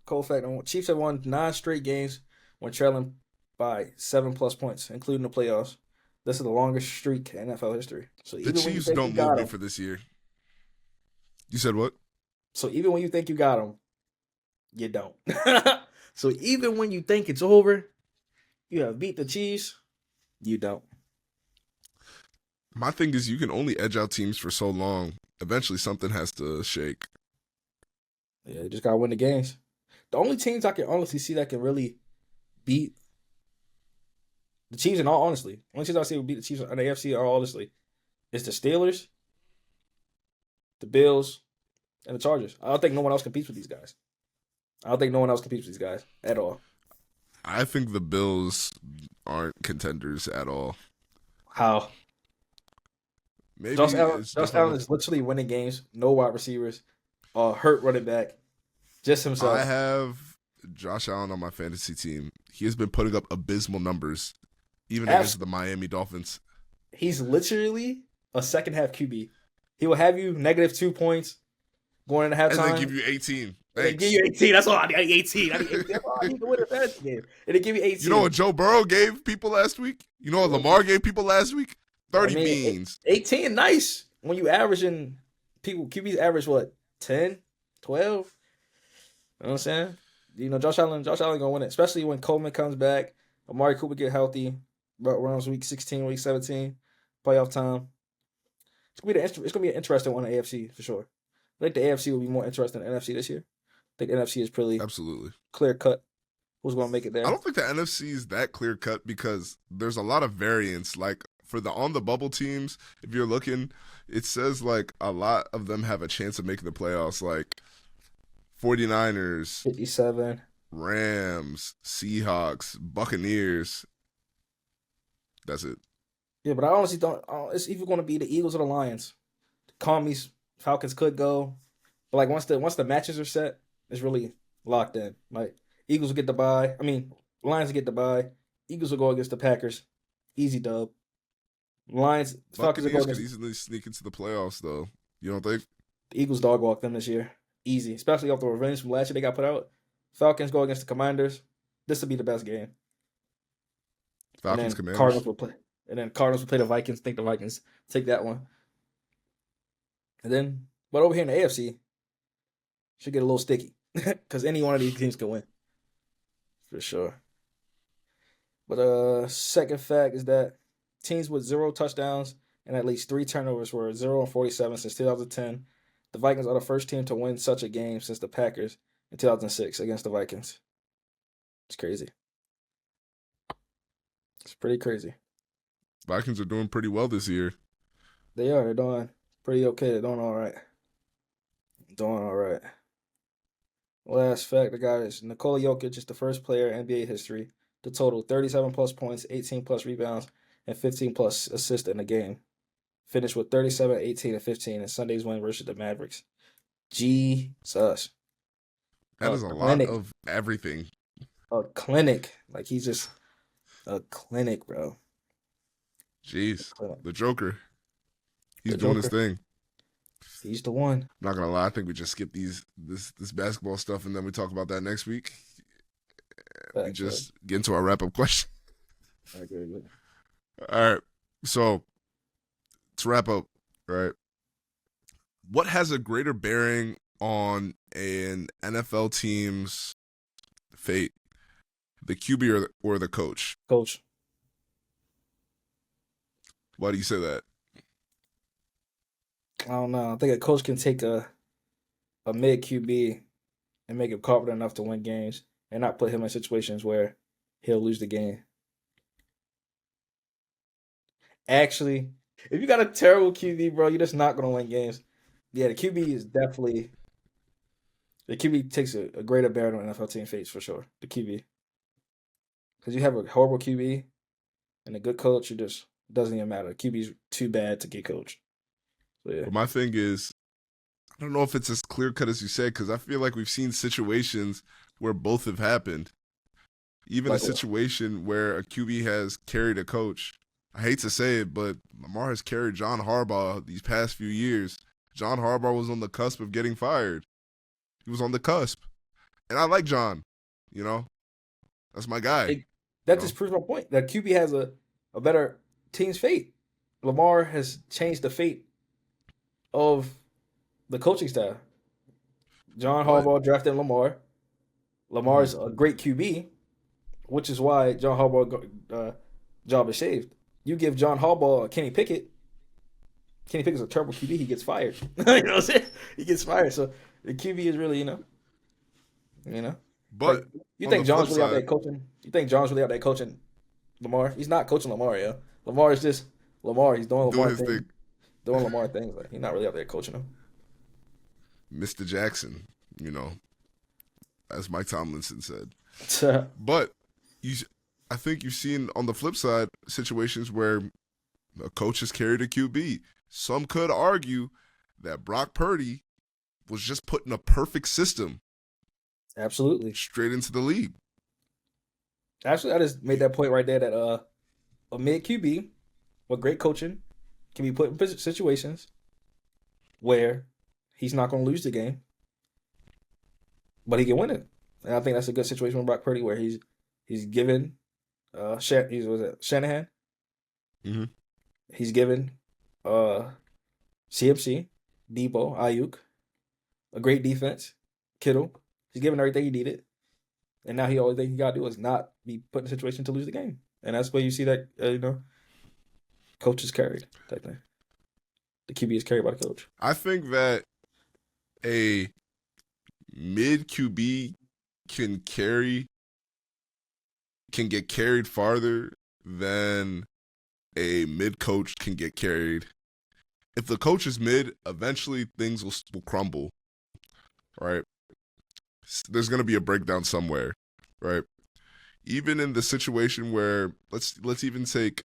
Cold fact: Chiefs have won 9 straight games when trailing by 7+ points, including the playoffs. This is the longest streak in NFL history. So The even when you Chiefs think you don't move got me them, for this year. You said what? so even when you think you got them, you don't. So even when you think it's over, you have beat the Chiefs, you don't. My thing is you can only edge out teams for so long. Eventually something has to shake. Yeah, you just gotta win the games. The only teams I can honestly see that can really beat the Chiefs, in all honesty, only teams I see will beat the Chiefs on the AFC, are honestly, is the Steelers, the Bills, and the Chargers. I don't think no one else competes with these guys. I don't think no one else competes with these guys at all. I think the Bills aren't contenders at all. How? Maybe Josh Allen, it's Josh just Allen is literally winning games. No wide receivers. Hurt running back. Just himself. I have Josh Allen on my fantasy team. He has been putting up abysmal numbers, even against the Miami Dolphins. He's literally a second half QB. He will have you -2 points going into halftime. And then give you 18. They give you 18. That's all I need. 18. I need 18. That's all I need to win a fantasy game. And they give you 18. You know what Joe Burrow gave people last week? You know what Lamar gave people last week? 30 beans. 18, nice. When you averaging people, QBs average what? 10, 12? You know what I'm saying? Josh Allen gonna win it, especially when Coleman comes back, Amari Cooper get healthy, around week 16, week 17, playoff time. It's gonna be an interesting one in the AFC for sure. I think the AFC will be more interesting than the NFC this year. I think the NFC is pretty Absolutely. clear cut. Who's gonna make it there? I don't think the NFC is that clear cut because there's a lot of variance. Like for the on the bubble teams, if you're looking, it says like a lot of them have a chance of making the playoffs. Like 49ers, 57. Rams, Seahawks, Buccaneers. That's it. Yeah, but I honestly don't. It's either going to be the Eagles or the Lions. Commies, Falcons could go, but like once the matches are set, it's really locked in. Like Eagles will get the bye. I mean, Lions will get the bye. Eagles will go against the Packers, easy dub. Falcons will go Buccaneers could against easily sneak into the playoffs, though. You don't think? the Eagles. Dog walk them this year, easy. Especially off the revenge from last year they got put out. Falcons go against the Commanders. This will be the best game. And Falcons, then Commanders. Cardinals will play the Vikings. Think the Vikings take that one. And then, but over here in the AFC, should get a little sticky because any one of these teams can win for sure. But second fact is that teams with 0 touchdowns and at least 3 turnovers were 0-47 since 2010. The Vikings are the first team to win such a game since the Packers in 2006 against the Vikings. It's crazy. It's pretty crazy. Vikings are doing pretty well this year. They are. They're doing pretty okay. They're doing all right. Doing all right. Last fact I got is Nikola Jokic is the first player in NBA history to total 37-plus points, 18-plus rebounds, and 15-plus assists in a game. Finished with 37, 18, and 15 in Sunday's win versus the Mavericks. Jesus. That is a lot of everything. A clinic. Like, he's just a clinic, bro. Jeez. The Joker. He's doing his thing. He's the one. I'm not gonna lie, I think we just skip this basketball stuff and then we talk about that next week. We just get into our wrap-up question. I agree with you. All right. So to wrap up, right? What has a greater bearing on an NFL team's fate? The QB or the coach? Coach. Why do you say that? I don't know. I think a coach can take a mid QB and make him confident enough to win games and not put him in situations where he'll lose the game. Actually, if you got a terrible QB, bro, you're just not going to win games. Yeah, the QB takes a greater bearing on NFL team fates for sure. The QB. Because you have a horrible QB and a good coach, it just doesn't even matter. The QB's too bad to get coached. So, yeah. But my thing is, I don't know if it's as clear-cut as you said, because I feel like we've seen situations where both have happened. Even a situation where a QB has carried a coach. I hate to say it, but Lamar has carried John Harbaugh these past few years. John Harbaugh was on the cusp of getting fired. He was on the cusp. And I like John, you know. That's my guy. That just proves my point. That QB has a better team's fate. Lamar has changed the fate of the coaching staff. John Harbaugh drafted Lamar. Lamar's a great QB, which is why John Harbaugh's job is saved. You give John Harbaugh Kenny Pickett. Kenny Pickett's a terrible QB. He gets fired. You know what I'm saying? He gets fired. So the QB is really, you know. But like, you think John's really out there coaching? You think John's really out there coaching Lamar? He's not coaching Lamar, yo. Lamar is just Lamar. He's doing Lamar things. Doing Lamar things. Like, he's not really out there coaching him. Mr. Jackson, you know, as Mike Tomlinson said. But I think you've seen on the flip side situations where a coach has carried a QB. Some could argue that Brock Purdy was just put in a perfect system. Absolutely. Straight into the league. Actually, I just made that point right there that a mid QB with great coaching can be put in situations where he's not going to lose the game, but he can win it. And I think that's a good situation with Brock Purdy where he's given Shanahan. Mm-hmm. He's given CMC, Debo, Ayuk, a great defense, Kittle. He's given everything he needed. And now all thing he got to do is not be put in a situation to lose the game. And that's where you see that, coach is carried, type thing. The QB is carried by the coach. I think that a mid QB can get carried farther than a mid coach can get carried. If the coach is mid, eventually things will crumble, right? There's going to be a breakdown somewhere, right? Even in the situation where let's even take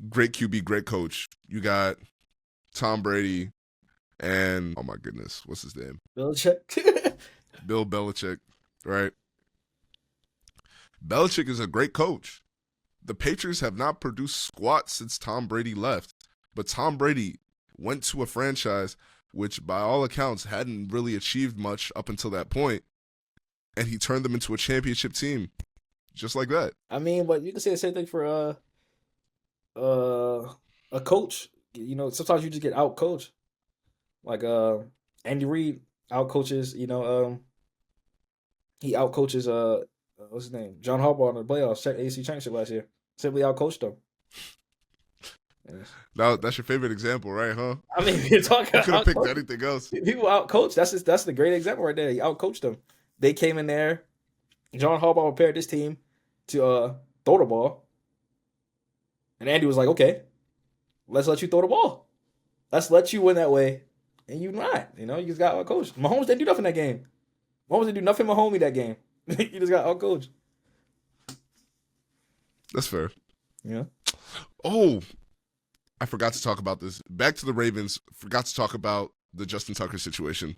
great QB, great coach. You got Tom Brady and, oh my goodness, what's his name? Belichick. Bill Belichick, right? Belichick is a great coach. The Patriots have not produced squat since Tom Brady left. But Tom Brady went to a franchise which, by all accounts, hadn't really achieved much up until that point, and he turned them into a championship team. just like that. I mean, but you can say the same thing for a coach. You know, sometimes you just get out coached. Like Andy Reid out coaches. You know, he out coaches what's his name, John Harbaugh in the playoffs, AC championship last year. Simply out coached them. Yes. Now that's your favorite example, right? Huh? I mean, you're talking. You could have picked anything else. People out coached. That's the great example right there. He out coached them. They came in there. John Harbaugh prepared this team to throw the ball, and Andy was like, "Okay, let's let you throw the ball. Let's let you win that way." And you not. You know, you just got out coached. Mahomes didn't do nothing that game. Mahomes didn't do nothing Mahomie that game. You just got out coached. That's fair. Yeah. Oh, I forgot to talk about this. Back to the Ravens. Forgot to talk about the Justin Tucker situation.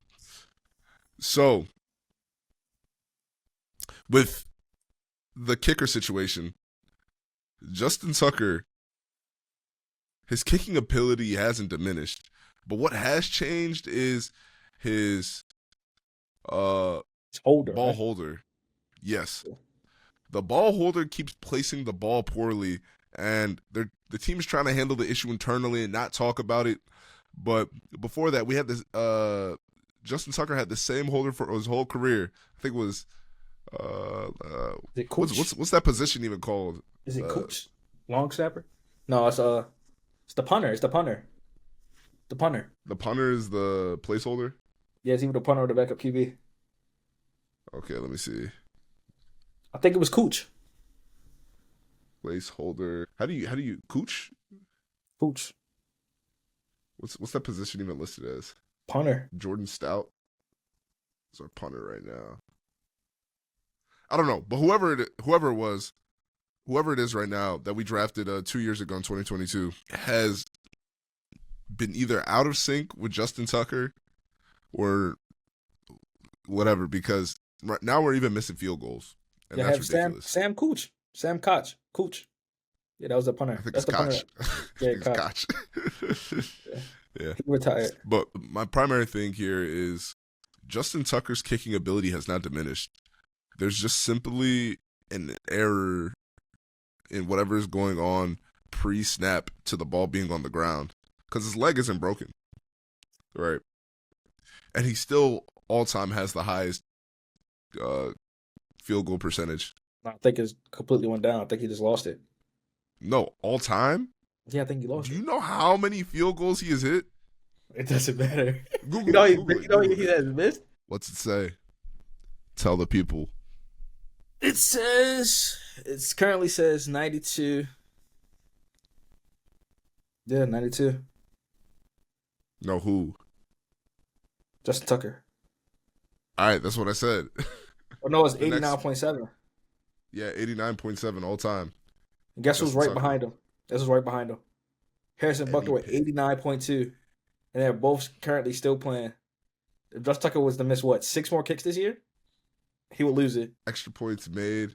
So, with the kicker situation, Justin Tucker, his kicking ability hasn't diminished. But what has changed is his ball holder. Yes. The ball holder keeps placing the ball poorly, and the team is trying to handle the issue internally and not talk about it. But before that, we had this Justin Tucker had the same holder for his whole career. I think it was what's that position even called? Is it coach? Long snapper? No, it's the punter. It's the punter. The punter. The punter is the placeholder? Yeah, it's either the punter or the backup QB. Okay, let me see. I think it was Cooch. Placeholder. How do you Cooch? Cooch. What's that position even listed as? Punter. Jordan Stout. It's our punter right now. I don't know, but whoever it is right now that we drafted 2 years ago in 2022 has been either out of sync with Justin Tucker or whatever, because right now we're even missing field goals. And that's ridiculous. Sam Cooch. Sam Koch. Cooch. Yeah, that was the punter. I think that's it's Koch. Yeah, Koch. Yeah. He retired. But my primary thing here is Justin Tucker's kicking ability has not diminished. There's just simply an error in whatever is going on pre-snap to the ball being on the ground, because his leg isn't broken, right? And he still all-time has the highest field goal percentage. I think it's completely went down. I think he just lost it. No, all-time? Yeah, I think he lost it. Do you know how many field goals he has hit? It doesn't matter. Google he has missed? What's it say? Tell the people. It currently says 92. Yeah, 92. No, who? Justin Tucker. All right, that's what I said. Oh, no, it's 89.7. Yeah, 89.7 all time. And guess who's right behind him? This is right behind him. Harrison Buckner with 89.2. And they're both currently still playing. If Justin Tucker was to miss, 6 more kicks this year? He would lose it. Extra points made.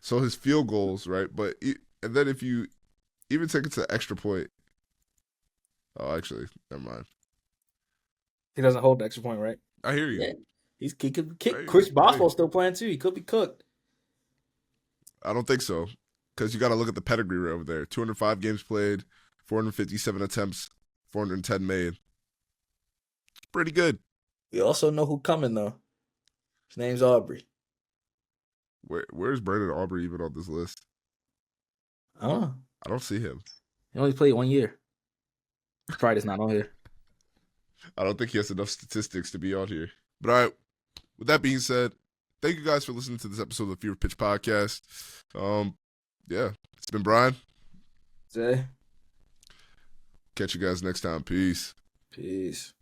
So his field goals, right? And then if you even take it to extra point. Oh, actually, never mind. He doesn't hold the extra point, right? I hear you. Yeah. He could kick. Chris Boswell's still playing too. He could be cooked. I don't think so, because you got to look at the pedigree over there. 205 games played, 457 attempts, 410 made. Pretty good. We also know who coming though. His name's Aubrey. Where's Brandon Aubrey even on this list? I don't know. I don't see him. He only played 1 year. Probably just not on here. I don't think he has enough statistics to be on here. But all right, with that being said, thank you guys for listening to this episode of the Fever Pitch Podcast. Yeah, it's been Brian. Zay. Catch you guys next time. Peace. Peace.